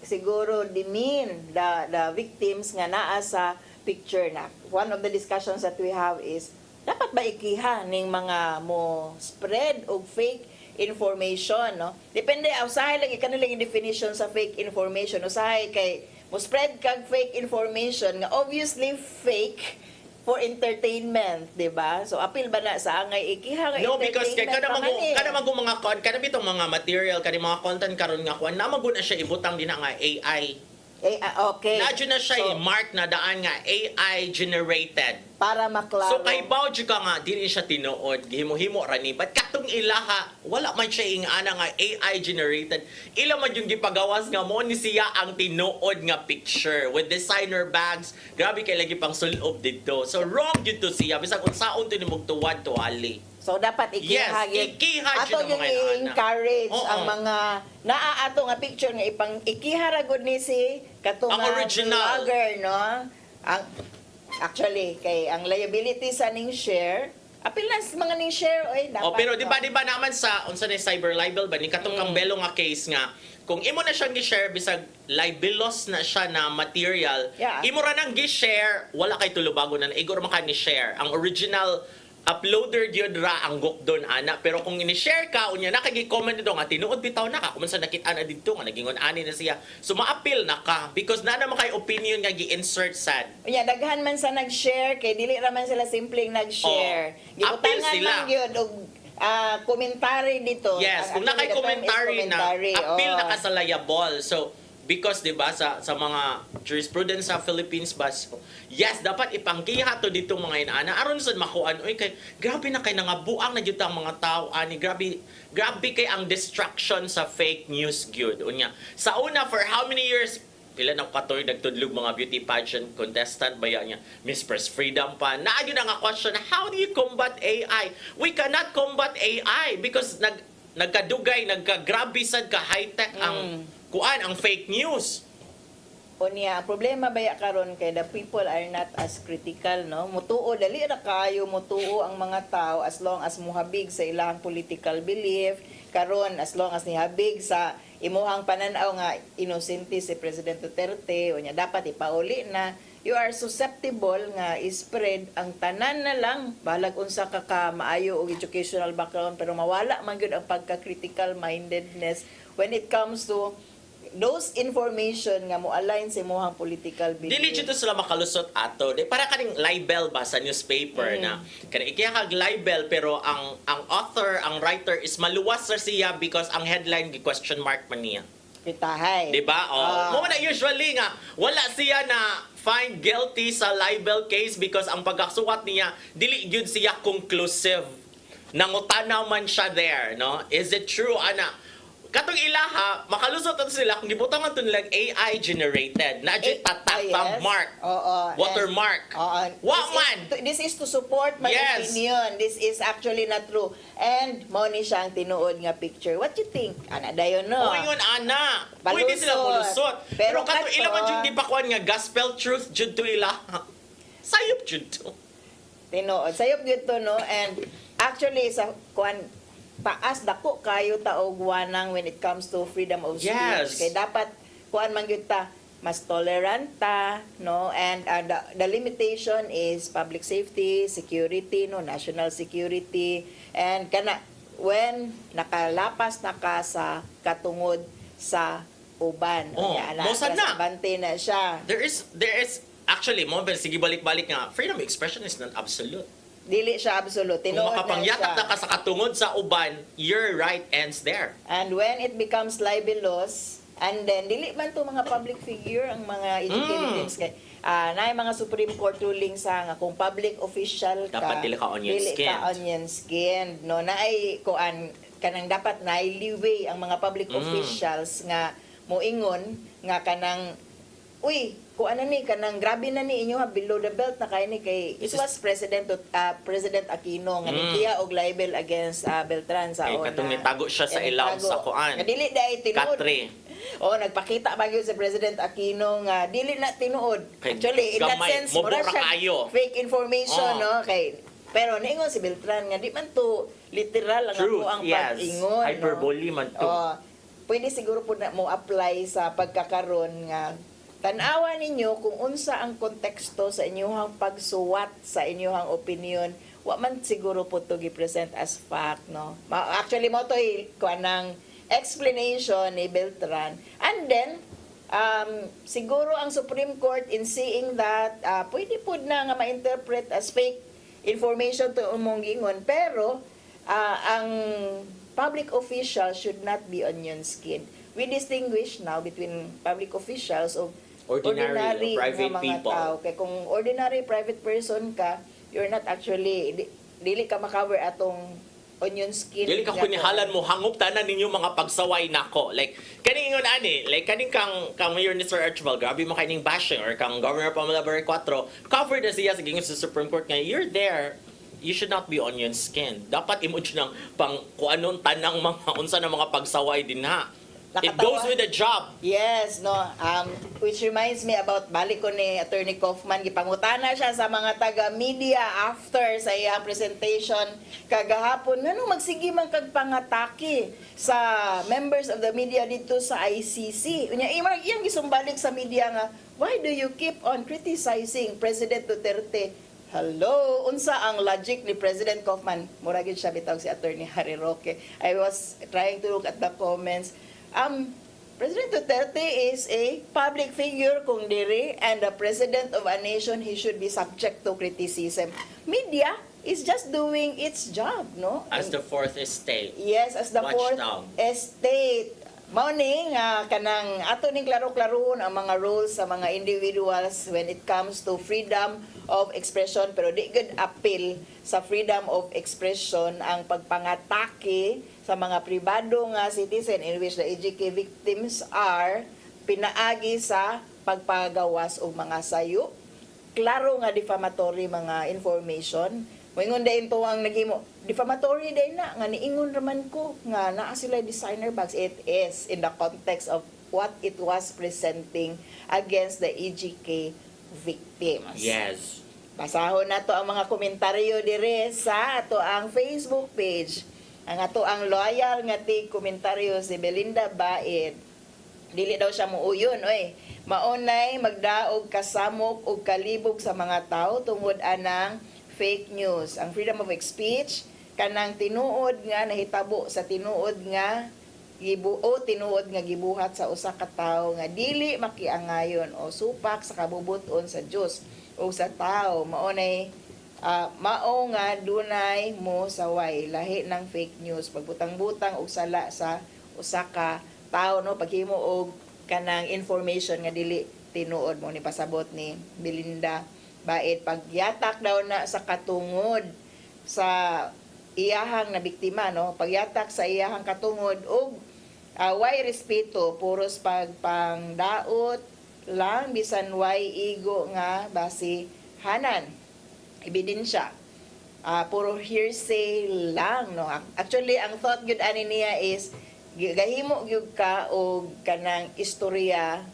S4: siguro demean the victims nga naa sa picture na. One of the discussions that we have is dapat ba ikiha ning mga mo spread og fake information, no? Depende, usahay lagi kanilang definition sa fake information. Usahay kay mo spread kag fake information nga obviously fake for entertainment, di ba? So apil ba na sa angay ikiha nga
S3: No, because kay
S4: entertainment
S3: kada mag mga kada bitong mga material, kada mga content karon nga kuan na maguna siya ibutang din nga AI.
S4: Okay.
S3: Nadyo na siya
S4: So,
S3: mark na daan nga AI generated.
S4: para maklaro.
S3: So kay Bao ka nga dili siya tinuod gihimo-himo rani but katong ilaha wala man siya ingana nga AI generated. Ila man yung gipagawas nga mo ni siya ang tinuod nga picture with designer bags. Grabe kay lagi pang sulob dito. So wrong yun to siya bisag unsaon to nimog tuwad tuwali.
S4: So dapat ikiha
S3: Yes, ikiha
S4: ato
S3: dyan ang
S4: yung
S3: mga inaana.
S4: i-encourage
S3: Oo.
S4: ang mga naaato nga picture nga ipang ikiha ra gud ni si katong
S3: Ang
S4: nga
S3: original.
S4: vlogger, no? Ang actually kay ang liability sa ning share apil na sa mga ning share oy dapat.
S3: Oh, pero di ba naman sa unsa ni cyber libel ba ni katong kambelo nga case nga kung imo na siyang gi-share bisag libelous na siya na material,
S4: Yeah.
S3: imo ra nang gi-share, wala kay tulubago na igor man ka ni share. Ang original uploader gyud ra ang gukdon ana pero kung ini-share ka unya na kay comment dito nga tinuod bitaw na ka kung sa nakita na dito nga nagingon ani na siya so ma-appeal na ka because na naman kay opinion nga gi-insert sad.
S4: Unya daghan man sa nag-share kay dili ra man sila simpleng nag-share.
S3: Oh, appeal
S4: Gibutangan
S3: sila.
S4: man gyud og komentary dito.
S3: Yes, kung nakay commentary na appeal na ka sa liable. So because 'di ba sa mga jurisprudence sa Philippines ba so, yes dapat ipangkiha to dito mga inaana aron sad makuan oy kay grabe na kay nangabuang na gyud ang mga tao ani grabe kay ang distraction sa fake news gyud unya sa una for how many years pila na katoy nagtudlog mga beauty pageant contestant baya niya Miss Press Freedom pa na gyud nga question how do you combat AI we cannot combat AI because nagkadugay nagkagrabe sad ka high tech ang kuan ang fake news.
S4: Unya, problema baya karon kay the people are not as critical, no? Mutuo dali ra kayo mutuo ang mga tao as long as muhabig sa ilang political belief. Karon as long as nihabig sa imuhang pananaw nga inosente si President Duterte, unya dapat ipauli na you are susceptible nga spread ang tanan na lang balag unsa ka maayo og educational background pero mawala man gyud ang pagka-critical mindedness when it comes to those information nga mo align sa imong political belief.
S3: Dili jud sila makalusot ato. Di para kaning libel ba sa newspaper na kani ikihag libel pero ang author, ang writer is maluwas sa siya because ang headline gi question mark man niya.
S4: Pitahay.
S3: Di ba? Mo na usually nga wala siya na find guilty sa libel case because ang pagkasuwat niya dili gyud siya conclusive. Nangutana man siya there, no? Is it true ana? Katong ilaha, makalusot ato sila kung gibutangan to nilang AI generated. Na dyan tatak mark. Watermark. Wa man.
S4: This is to support my opinion. This is actually not true. And mao ni siya ang tinuod nga picture. What you think? Ana dayon no.
S3: O yun, ana. Pwede sila mulusot. Pero katong ila man dyan gipakuan nga gospel truth jud to ilaha. Sayop jud to.
S4: Tinuod. Sayop jud to no. And actually sa kuan taas dako kayo taog wanang when it comes to freedom of speech.
S3: Yes.
S4: Kay dapat kuan man gyud ta mas tolerant ta, no? And the limitation is public safety, security, no, national security, and kana when nakalapas na ka sa katungod sa uban.
S3: Mosa na.
S4: Bante na siya.
S3: There is actually mo sige balik-balik nga freedom of expression is not absolute.
S4: Dili siya absolute.
S3: Kung
S4: Tinuod na
S3: makapangyatak
S4: siya.
S3: na ka sa katungod sa uban, your right ends there.
S4: And when it becomes libelous, and then dili man to mga public figure ang mga educated names kay na mga Supreme Court ruling sa nga kung public official ka
S3: Dapat dili ka onion
S4: dili
S3: skinned.
S4: ka onion skinned, no, na ay kuan kanang dapat na leeway ang mga public officials nga moingon nga kanang uy kuan na ni kanang grabe na ni inyo ha below the belt na kay ni kay it was President Aquino nga nikiya og libel against Beltran sa
S3: Kay katong nitago siya sa ilaw sa kuan.
S4: nga dili dai tinuod.
S3: Katre.
S4: Nagpakita ba gyud sa President Aquino nga dili na tinuod.
S3: Kay
S4: Actually, in that
S3: gamay,
S4: sense, mura
S3: mobura
S4: siya
S3: kayo.
S4: fake information, no? Kay pero niingon si Beltran nga di man to literal ang
S3: Truth,
S4: ako ang
S3: yes.
S4: pag-ingon.
S3: Hyperbole man to.
S4: Pwede siguro po na mo apply sa pagkakaroon nga tanawa ninyo kung unsa ang konteksto sa inyong pagsuwat sa inyong opinion wa man siguro po to gi-present as fact, no. Actually mo to kuanang explanation ni Beltran. And then siguro ang Supreme Court in seeing that pwede po na nga ma-interpret as fake information to umong gingon, pero ang public officials should not be onion skin. We distinguish now between public officials of
S3: Ordinary or private
S4: nga mga
S3: people.
S4: tao. Kaya kung ordinary private person ka, you're not actually, dili ka makawer atong onion skin.
S3: Dili ka kunihalan mo hangop tanan ninyo mga pagsaway nako. Like kaning ingon ani, like kaning kang Mayor ni Sir Archibald, grabe mo kaning bashing, or kang Governor Pamela Barry 4, covered na siya sa gingon sa Supreme Court nga you're there. You should not be onion skin. Dapat imo ng pang kuanon tanang mga unsa na mga pagsaway dinha. It
S4: Nakatawa.
S3: goes with the job.
S4: Yes, no. Which reminds me about balik ko ni Attorney Kaufman, gipangutana siya sa mga taga-media after sa iyang presentation kagahapon. Ngano magsige man kag pangatake sa members of the media dito sa ICC. Unya iyang gisumbalik sa media nga, why do you keep on criticizing President Duterte? Hello, unsa ang logic ni President Kaufman? Mura gyud siya bitaw si Attorney Harry Roque. I was trying to look at the comments. President Duterte is a public figure kung diri, and the president of a nation, he should be subject to criticism. Media is just doing its job, no?
S3: As the fourth estate.
S4: Yes, as the fourth
S3: Watchdog.
S4: estate. Morning, kanang ato ning klaro-klaroon ang mga rules sa mga individuals when it comes to freedom of expression, pero di gud appeal sa freedom of expression ang pagpangatake sa mga pribado nga citizen in which the EJK victims are pinaagi sa pagpagawas og mga sayo. Klaro nga defamatory mga information. Moingon dayon to ang naghimo defamatory day na nga niingon raman ko nga naa sila designer bags. It is in the context of what it was presenting against the EJK victims.
S3: Yes.
S4: Basahon na to ang mga komentaryo dire sa ato ang Facebook page. Ang ato ang loyal nga komentaryo si Belinda Baid. Dili daw siya muuyon, oy. Maunay magdaog kasamok og kalibog sa mga tao tungod anang fake news. Ang freedom of speech kanang tinuod nga nahitabo sa tinuod nga tinuod nga gibuhat sa usa ka tawo nga dili makiangayon o supak sa kabubuton sa Dios o sa tawo. Maunay mao nga dunay mo saway lahi ng fake news, pagbutang-butang og sala sa usa ka tawo, no, paghimo og kanang information nga dili tinuod. Mo ni pasabot ni Belinda Baid, pagyatak daw na sa katungod sa iyahang na biktima, no, pagyatak sa iyahang katungod og way respeto, puros pagpangdaot lang bisan way igo nga basihanan, ebidensya. Puro hearsay lang, no. Actually ang thought gyud ani niya is gahimo gyud ka og kanang istorya,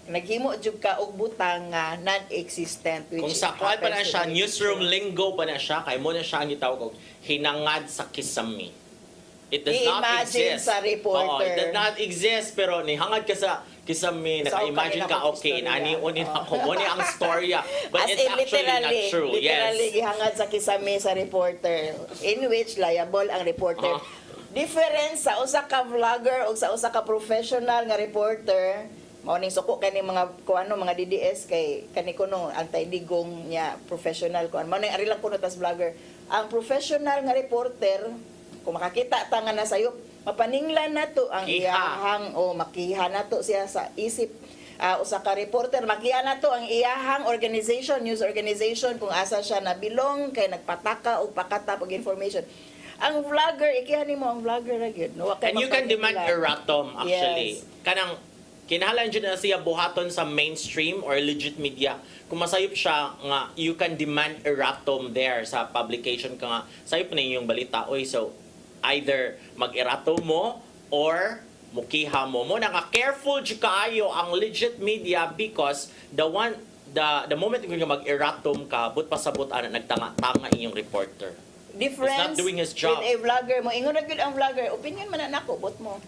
S4: naghimo jud ka og butang nga non-existent, which
S3: Kung sa kuan pa na
S4: happens
S3: siya,
S4: to be
S3: newsroom
S4: true.
S3: lingo pa na siya, kay mo na siya ang gitawag og hinangad sa kisame. It does not
S4: I-imagine
S3: exist.
S4: sa reporter.
S3: Oo, it does not exist, pero nihangad ka sa kisame,
S4: So,
S3: naka-imagine ka,
S4: kanina
S3: okay,
S4: kong
S3: nani
S4: istorya.
S3: unin ako, mo ni ang storya. But
S4: As
S3: it's
S4: in,
S3: actually not true.
S4: literally,
S3: Yes.
S4: gihangad sa kisame sa reporter, in which liable ang reporter. Difference sa usa ka vlogger o sa usa ka professional nga reporter, mao ning suko kani mga kuano mga DDS kay kani kuno anti-digong niya professional kuan. Mao ning ari lang kuno tas vlogger. Ang professional nga reporter, kung makakita ta nga nasayop, mapaninglan nato ang
S3: Kiha.
S4: iyahang o makiha nato siya sa isip. Usa ka reporter, makiha nato ang iyahang organization, news organization, kung asa siya nabilong kay nagpataka o pakatap og information. Ang vlogger, ikihan nimo ang vlogger ra gyud, no? Wa kay
S3: And you can demand
S4: mapaninglan.
S3: erratum, actually.
S4: Yes.
S3: Kanang, kinahanglan dyan na siya buhaton sa mainstream or legit media. Kung masayop siya nga, you can demand erratum there sa publication ka nga. Sayop na yung balita. Oy, so, either mag-erratum mo or mukiha mo. Mo na nga, careful dyan kaayo ang legit media because the moment kung mag-erratum ka, but pasabot ana nagtanga-tanga inyong reporter.
S4: difference
S3: He's not doing his job.
S4: with a vlogger mo. Ingon na gyud ang vlogger, opinion man na nako, bot mo.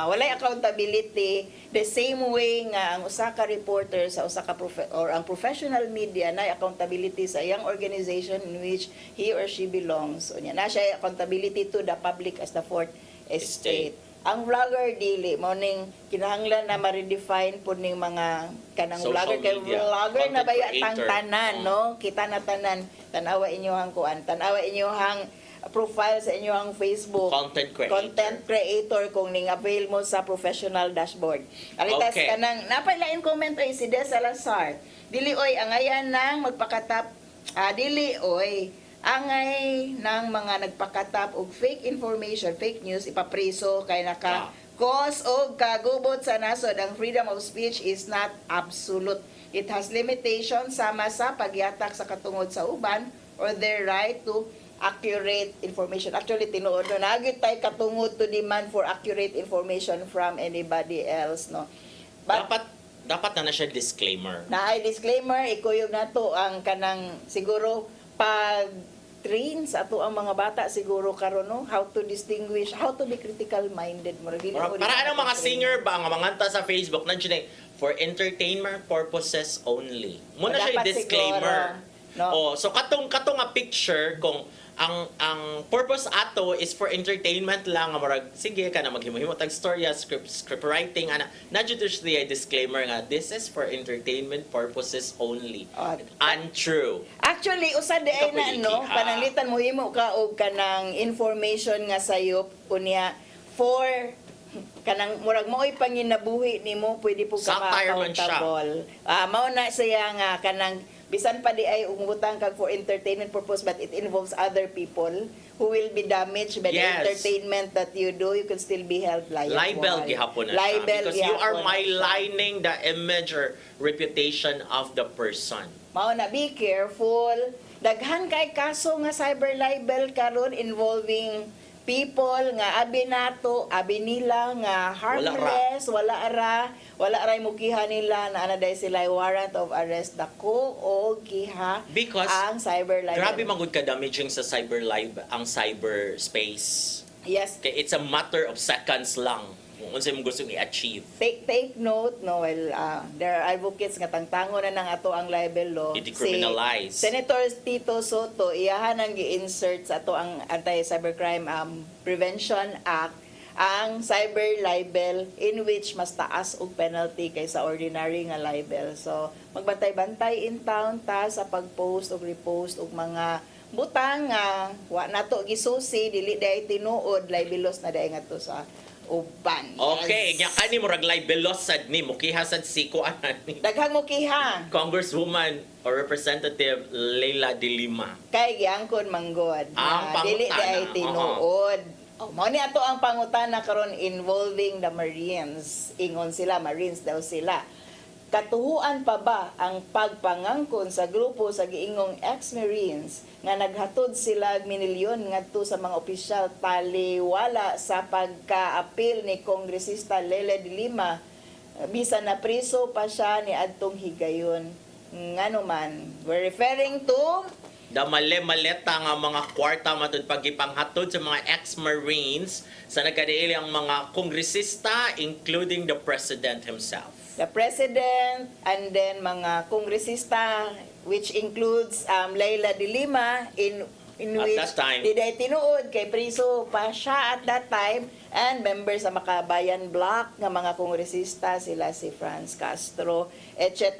S4: Walay accountability. The same way nga ang usa ka reporter sa usa ka or ang professional media na accountability sa iyang organization in which he or she belongs. Unya na siya accountability to the public as the fourth estate. Ang vlogger dili mo ning kinahanglan na ma-redefine pud ning mga kanang
S3: Social
S4: vlogger kay
S3: media,
S4: vlogger na
S3: content
S4: baya tang
S3: creator.
S4: tanan no, kita na tanan, tanawa inyohang kuan, tanawa inyohang profile sa inyohang Facebook, content creator kung ning avail mo sa professional dashboard. Alitas
S3: Okay.
S4: kanang napailain comment ay si Des Salazar, dili oy angayan nang magpakatap, dili oy angay ng mga nagpakatap og fake information, fake news ipapriso kay naka cause og kagubot sa nasod. Ang freedom of speech is not absolute. It has limitations sama sa pagyatak sa katungod sa uban or their right to accurate information. Actually, tinuod no, nagit tay katungod to demand for accurate information from anybody else, no. But
S3: Dapat na siya disclaimer.
S4: na ay disclaimer, ikuyog na to ang kanang siguro pag train sa ato ang mga bata siguro karon no, how to distinguish, how to be critical minded mo.
S3: Para anong mga singer ba ang manganta sa Facebook nandiyan for entertainment purposes only. Muna siya
S4: Dapat
S3: disclaimer.
S4: siguro, no?
S3: So katong nga picture kung ang purpose ato is for entertainment lang nga murag sige ka na maghimo-himo tag storya, script writing ana. Nadyo siya disclaimer nga this is for entertainment purposes only. Untrue.
S4: Actually, usad di ay na
S3: pwede
S4: no,
S3: ikiha.
S4: pananglitan mo himo ka og kanang information nga sayop kunya for kanang murag mao'y panginabuhi nimo pwede po ka
S3: Satire man siya.
S4: accountable. Mao na siya nga kanang bisan pa di ay umutang kag for entertainment purpose but it involves other people who will be damaged by the
S3: Yes.
S4: entertainment that you do, you can still be held liable.
S3: Libel gihapon na siya.
S4: Libel
S3: Because you are
S4: gihapon na siya.
S3: maligning the image or reputation of the person.
S4: Mao na, be careful. Daghan kay kaso nga cyber libel karon involving people nga abi nato, abi nila nga harmless, wala ra mukiha nila na ana day sila warrant of arrest dako o giha
S3: Because
S4: ang cyber libel.
S3: grabe magud ka damaging sa ang cyberspace.
S4: Yes.
S3: Kay it's a matter of seconds lang kung unsay mo gustong i-achieve.
S4: Take note no, well there are advocates nga tangtango na nang ato ang libel law.
S3: I-decriminalize.
S4: Si Senator Tito Soto iyahan ang gi-insert sa ato ang Anti-Cybercrime Prevention Act ang cyber libel in which mas taas og penalty kaysa ordinary nga libel. So magbantay-bantay in town ta sa pag-post og repost og mga butang nga wa nato gisusi dili day tinuod libelos na day ngadto sa uban.
S3: Okay, nya kani mo rag libelos sad ni mukiha sad siko ani.
S4: Daghang mo kiha.
S3: Congresswoman or Representative Leila de Lima.
S4: Kay giangkon manggod.
S3: Ang
S4: Dili
S3: pangutana,
S4: day tinuod. Mao ni ato ang pangutana karon involving the Marines. Ingon sila, Marines daw sila. Katuhuan pa ba ang pagpangangkon sa grupo sa giingong ex-Marines nga naghatod sila og minilyon ngadto sa mga opisyal taliwala sa pagka-apil ni Kongresista Leila de Lima bisan na priso pa siya ni adtong higayon. Ngano man, we're referring to
S3: Da male-maleta nga mga kwarta matud pagipanghatod sa mga ex-Marines sa nagkadiili ang mga kongresista including the President himself.
S4: the President and then mga kongresista which includes Leila de Lima in
S3: At
S4: which
S3: that time.
S4: di day tinuod kay priso pa siya at that time and members sa Makabayan Bloc nga mga kongresista sila si Franz Castro etc.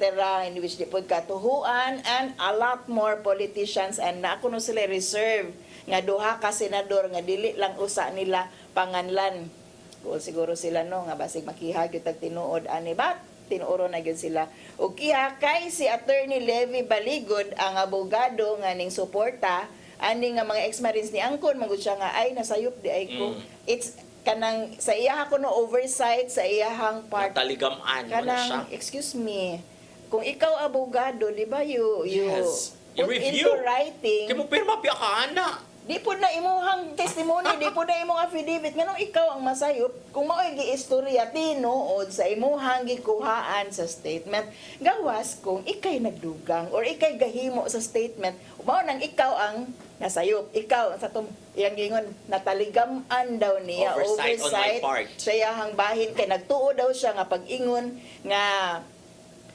S4: in which di pod katuhuan and a lot more politicians and na kuno sila reserve nga duha ka senador nga dili lang usa nila panganlan. Siguro sila no nga basig makihag yung tag tinuod ani bat tinuoro na gyud sila ug kiha kay si Attorney Levy Baligod ang abogado nga ning suporta ani nga mga ex-Marines ni angkon magud siya nga ay nasayop di ay ko it's kanang sa iya ko no oversight sa iyahang part
S3: Taligamaan mo na siya.
S4: kanang excuse me kung ikaw abogado di ba you
S3: Yes.
S4: put
S3: I-review.
S4: into writing
S3: Kaya mo pirma piya ka ana.
S4: Di po na imuhang testimony, di po na imong affidavit nganong ikaw ang masayop kung mao'y giistorya tinuod sa imuhang gikuhaan sa statement gawas kung ikay nagdugang or ikay gahimo sa statement mao nang ikaw ang nasayop, ikaw sa iyang gingon nataligaman daw niya
S3: Oversight on my part.
S4: sa iyahang bahin kay nagtuo daw siya nga pag-ingon nga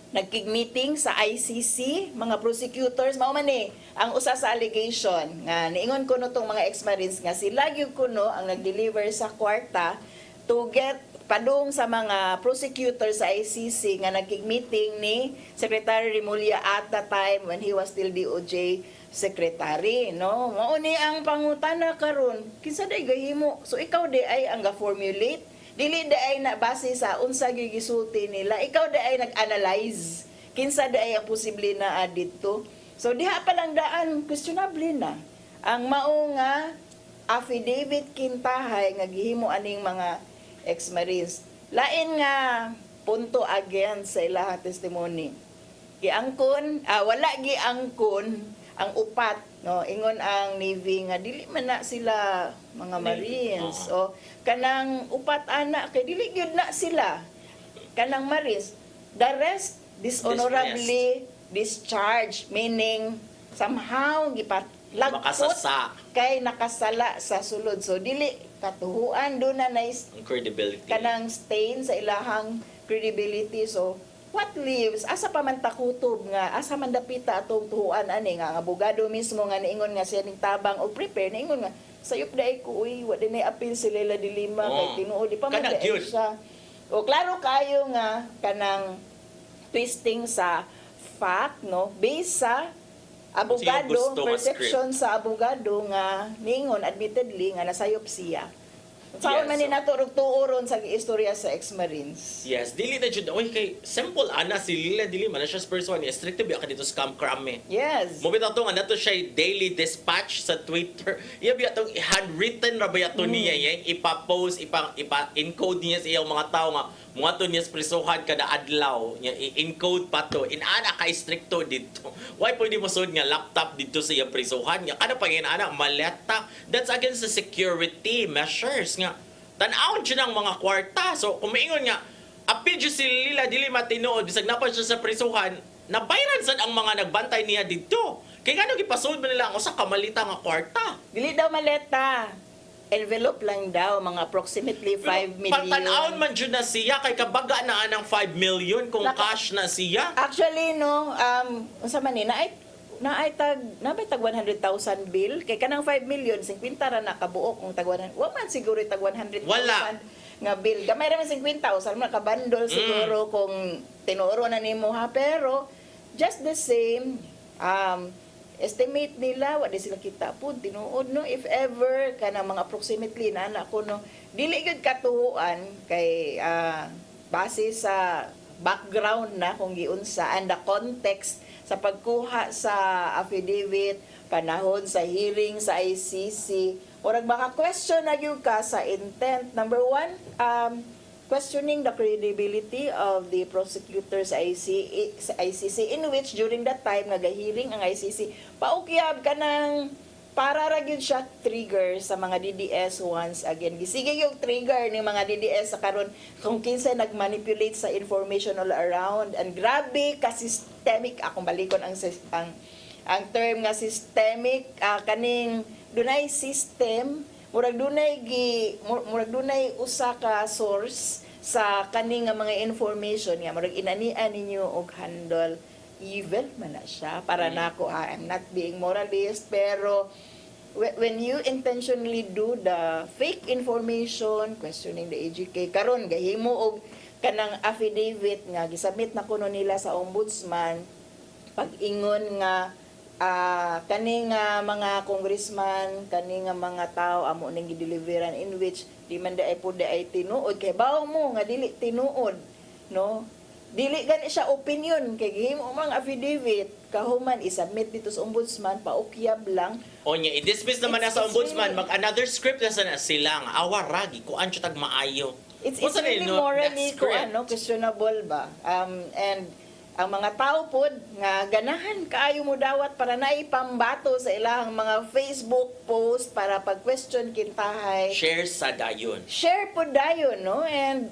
S4: nagkig-meeting sa ICC, mga prosecutors, mao man ang usa sa allegation nga niingon kuno tong mga ex-marines nga sila gyud kuno ang nag-deliver sa kwarta to get padung sa mga prosecutors sa ICC nga nagkig-meeting ni Secretary Remulla at the time when he was still DOJ secretary, no? Mao ni ang pangutana karon, kinsa day gahimo? So ikaw di ay ang ga-formulate, dili di ay na base sa unsa gyud gisulti nila, ikaw di ay nag-analyze kinsa di ay ang posible na dito. So diha pa lang daan questionable na ang mao nga affidavit kintahay nga gihimo aning mga ex-marines. Lain nga punto against sa ilahang testimony. Wala giangkon ang upat, no, ingon ang Navy nga dili man na sila mga Marines o kanang upat ana kay dili gyud na sila kanang Marines, the rest dishonorably discharged, meaning somehow gipatlagpot
S3: Makasasa.
S4: kay nakasala sa sulod, so dili katuhuan do na
S3: Ang credibility.
S4: kanang stain sa ilahang credibility. So what lives asa pa man takutob nga asa man dapita atong tuhuan ani nga ang abogado mismo nga niingon nga siya ning tabang o prepare niingon nga sayop dai ko uy wa dinay apil si Leila de Lima kay tinuod di pa man
S3: Kanang
S4: dai
S3: cute.
S4: siya o klaro kayo nga kanang twisting sa fact, no, based sa abogado,
S3: gusto nga
S4: perception sa abogado nga ningon admittedly nga nasayop siya. Saan
S3: Yes,
S4: man ni nato og tuoron sa istorya sa ex-marines.
S3: Yes, dili na jud oy kay simple ana si Lila dili man na siya person ni strict to ka dito scam crime.
S4: Yes.
S3: Mo bitaw to nga nato siya daily dispatch sa Twitter. Iya biya tong handwritten ra ba yato niya yang ipa-post encode niya sa iyang mga tao nga mga to niya sa prisuhan kada adlaw niya i-encode pa to inana ka stricto dito. Why pwede mo sud nga laptop dito sa iyang prisuhan nga kada pangina maleta. That's against the security measures nga tan-awon siya ng mga kwarta. So kung maingon nga apil jud si Lila dili matinuod bisag napad siya sa prisuhan nabayran sad ang mga nagbantay niya dito. Kay ngano gipasud man nila ang usa ka malita nga kwarta.
S4: Dili daw maleta. Envelope lang daw, mga approximately 5 million.
S3: Pagtan-awon man jud na siya kay kabaga na anang 5 million kung cash na siya.
S4: Actually, no, unsa man ni naay tag 100,000 bill kay kanang 5 million 50 ra na kabuok kung tag 100. Wa man siguro tag 100,000
S3: Wala.
S4: nga bill. Gamay ra man 50,000 man ka bundle siguro kung tinuro na nimo ha, pero just the same estimate nila wa di sila kita pud tinuod, no, if ever kana mga approximately na anak ko, no, dili gyud katuhuan kay base sa background na kung giunsa and the context sa pagkuha sa affidavit panahon sa hearing sa ICC orag baka question na gyud ka sa intent. Number one, questioning the credibility of the prosecutors ICC in which during that time nagahearing ang ICC paukyab ka ng para ra gyud siya trigger sa mga DDS once again. Gisige yung trigger ng mga DDS sa karon kung kinsa nagmanipulate sa information all around and grabe ka systemic akong balikon ang term nga systemic kaning dunay system murag dunay usa ka source sa kaning nga mga information nga murag inanian ninyo og handle evil man na siya para nako. I'm not being moralist, pero when you intentionally do the fake information questioning the AGK karon gahimo og kanang affidavit nga gisubmit na kuno nila sa ombudsman pag-ingon nga kaning mga congressman, kaning mga tao amo ning gideliveran in which di man daay pud ay tinuod kay bawo mo nga dili tinuod, no, dili gani siya opinion kay gihimo mga affidavit kahuman isubmit dito sa ombudsman paukyab lang
S3: O niya i-dismiss naman na sa ombudsman mag another script na sana silang awaragi kung anyo tag maayo.
S4: it's
S3: Unsa na
S4: really
S3: yun, no?
S4: morally
S3: That script.
S4: questionable ba and ang mga tao pod nga ganahan kaayo mo dawat para naipambato sa ilahang mga Facebook post para pag-question kintahay.
S3: Share sa dayon.
S4: Share po dayon, no? And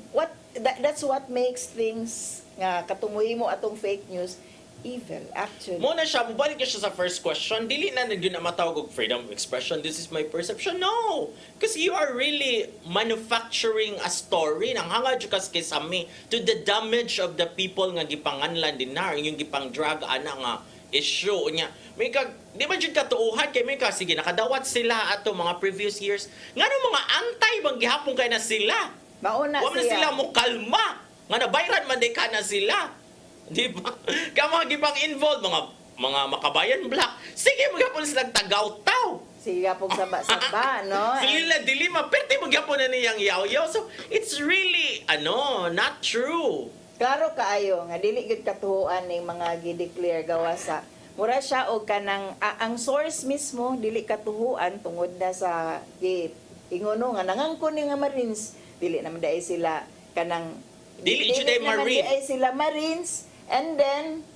S4: that's what makes things nga katumuhi mo atong fake news evil, actually.
S3: Muna siya, mabalik niya siya sa first question. Dili na yun na matawag og freedom of expression. This is my perception. No! Because you are really manufacturing a story nang hangad yung kasami to the damage of the people nga gipanganlan din na, yung gipang drag ana nga issue niya. May di ba dyan katuuhan kay may sige, nakadawat sila ato mga previous years. Nga nung mga antay bang gihapon kay na sila.
S4: Mauna
S3: Huwag na sila mo kalma. Nga nabayran man di ka na sila. Di ba? Kaya mga gipang involved, mga makabayan black. Sige, maghapon silang tagaw-taw.
S4: Sige pong saba-saba, no?
S3: Sila dili maperte maghapon na niyang yaw-yaw. So, it's really, not true.
S4: Klaro kaayo nga dili gid katuhuan ning mga gi-declare gawa sa mura siya og kanang ang source mismo dili katuhuan tungod na sa ingono nga nangangkon ni nga Marines dili naman dai sila kanang
S3: Dili jud Marine.
S4: Dili sila Marines. And then,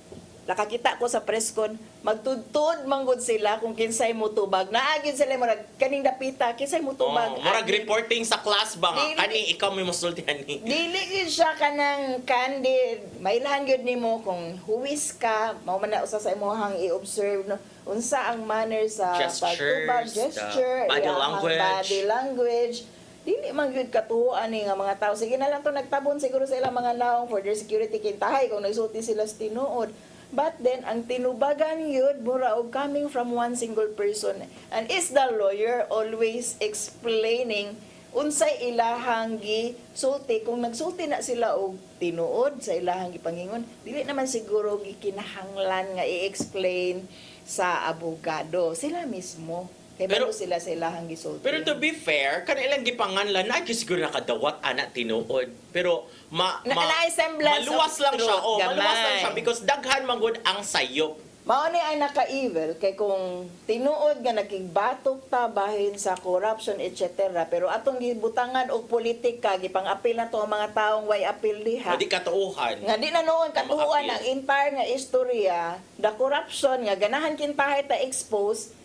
S4: nakakita ko sa presscon, magtudtod manggod sila kung kinsay mo tubag. Naagid sila mo kaning dapita, kinsay mo tubag.
S3: Murag reporting sa class ba nga? Kani ikaw may masultihan ni.
S4: Dili gid siya kanang candid. Mailahan gyud nimo kung huwis ka, mao man na usa sa imong i-observe no. Unsa ang manner sa pagtubag, gesture, body language. Dili man gyud katuhuan ni nga mga tao. Sige na lang to nagtabon siguro sa ilang mga naong for their security kintahay kung nagsulti sila sa tinuod. But then ang tinubagan yun mura og coming from one single person. And is the lawyer always explaining unsay ilahang gisulti kung nagsulti na sila og tinuod sa ilahang gipangingon dili naman siguro gikinahanglan nga i-explain sa abogado sila mismo. Pero sila sa ilahang gisulti.
S3: Pero to be fair, kanilang gipanganlan na siguro nakadawat anak tinuod. Pero maluwas lang siya. Maluwas lang siya because daghan manggod ang sayop.
S4: Mao ni ay naka-evil kay kung tinuod nga nakigbatok ta bahin sa corruption etc. Pero atong gibutangan og politika gipang-apil na to ang mga taong way apil diha.
S3: Di katuuhan.
S4: Nga di na noon katuuhan ang entire nga istorya, the corruption nga ganahan kintahay ta expose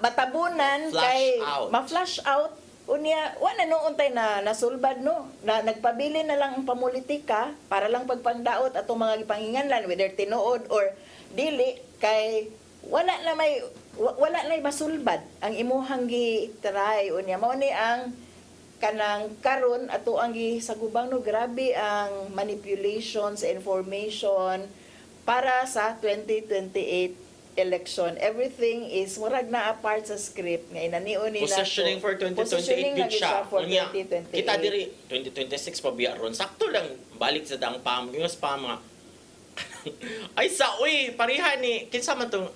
S4: matabunan kay ma-flash out unya wala noon tay na nasulbad no na nagpabili na lang ang pamulitika para lang pagpangdaot atong mga gipanginganlan whether tinuod or dili kay wala na masulbad ang imuhang gi-try unya mao ni ang kanang karon ato ang gisagubang no grabe ang manipulation sa information para sa 2028 election. Everything is murag na apart sa script nga inanion ni
S3: positioning for 2028 good siya.
S4: For 2028.
S3: Kita diri 2026 pa biya ron. Sakto lang balik sa dang pam. Yung spam nga. Ay sa pareha ni kinsa man tong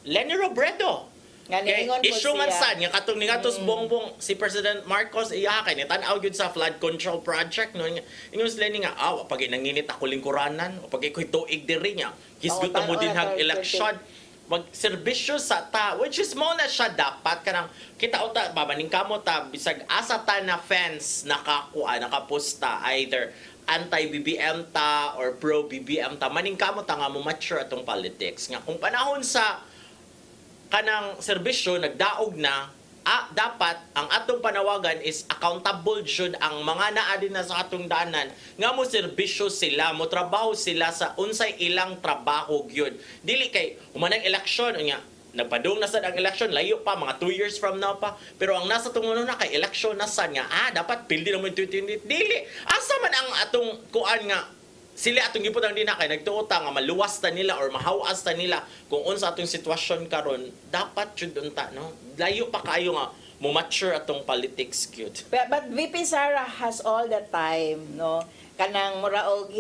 S3: Lenny Robredo.
S4: Nga niingon ko
S3: issue man
S4: siya.
S3: sad nga katong ningatos bongbong si President Marcos iya kay ni tan-aw gyud sa flood control project no ingon sila ni nga pag nanginit ako lingkuranan o pag ikoy tuig diri nya hisgot mo din hag election magserbisyo sa ta which is mo na siya dapat kanang kita unta babaning kamo ta bisag asa ta na fans nakaposta either anti-BBM ta or pro-BBM ta maning kamo ta nga mo mature atong politics nga kung panahon sa kanang serbisyo nagdaog na dapat ang atong panawagan is accountable jud ang mga naa din na sa atong daanan nga mo serbisyo sila mo trabaho sila sa unsay ilang trabaho gyud dili kay humanang eleksyon unya nagpadung na sad ang eleksyon layo pa mga 2 years from now pa pero ang nasa tungo na kay eleksyon na sad nga dapat pildi na mo 2028 dili asa man ang atong kuan nga sila atong giputang din na kay nagtuota nga maluwas ta nila or mahawas ta nila kung unsa atong sitwasyon karon dapat jud unta no layo pa kayo nga mo mature atong politics cute
S4: but VP Sara has all the time no kanang mura og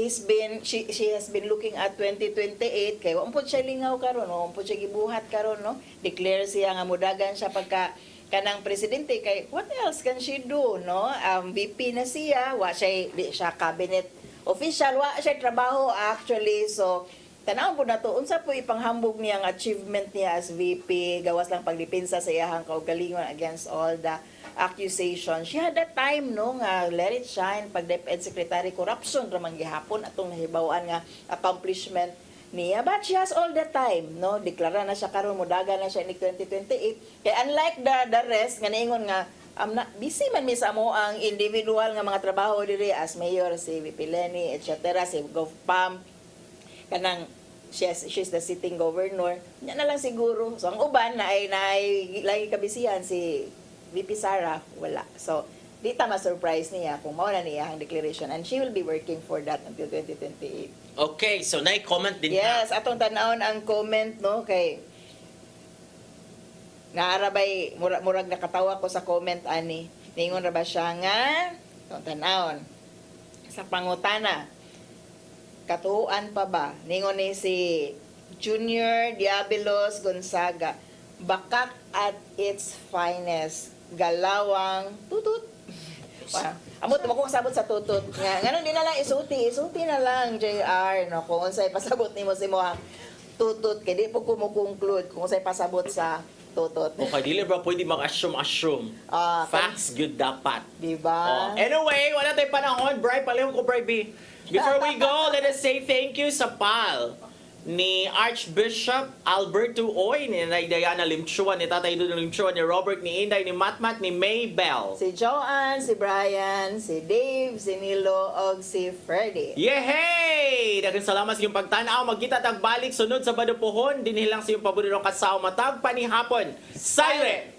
S4: she has been looking at 2028 kay wa pud siya lingaw karon wa pud siya gibuhat karon no declare siya nga mudagan siya pagka kanang presidente kay what else can she do no VP na siya wa siya cabinet official wa siya trabaho actually so tanaw po na to unsa po ipanghambog niyang achievement niya as VP gawas lang pagdepensa sa iyahang kaugalingon against all the accusation. She had that time no nga let it shine pag DepEd Secretary corruption ra man gihapon atong nahibawan nga accomplishment niya, but she has all the time no deklara na siya karon modaga na siya ni 2028 kay unlike the rest nga niingon nga busy man mi sa mo ang individual nga mga trabaho diri as mayor si VP Lenny etc. si GovPam kanang she's the sitting governor nya na lang siguro so ang uban na ay lagi kabisihan si VP Sara wala so di ta ma-surprise niya kung mao na niya ang declaration and she will be working for that until 2028.
S3: Okay, so na-comment din
S4: Yes, atong tan-awon ang comment no kay naarabay murag nakatawa ko sa comment ani. Ningon ra ba siya nga atong tan-awon sa pangutana. Katuhuan pa ba? Ningon ni si Junior Diabelos Gonzaga. Bakak at its finest. Galawang tutut. Wow. Amot mo kung sabot sa tutut. Nganon din na lang isuti na lang JR no kung unsay pasabot nimo si mo tutut kay di po ko mo conclude kung unsay pasabot sa tutut.
S3: Okay, dili ba pwede mag-assume? Facts good dapat.
S4: Diba?
S3: Anyway, wala tayong panahon. Bri, palihong ko, Bri B. Before we go, let us say thank you sa pal ni Archbishop Alberto Oy, ni Diana Limchuan, ni Tatay Dudong Limchuan, ni Robert, ni Inday, ni Matmat, ni Maybell.
S4: Si Joanne, si Brian, si Dave, si Nilo, og si Freddy.
S3: Yehey! Daghang salamat sa iyong pagtanaw. Magkita tag balik sunod sa Badupuhon. Dinihilang sa iyong paborito kasaw matag panihapon. SAYRI!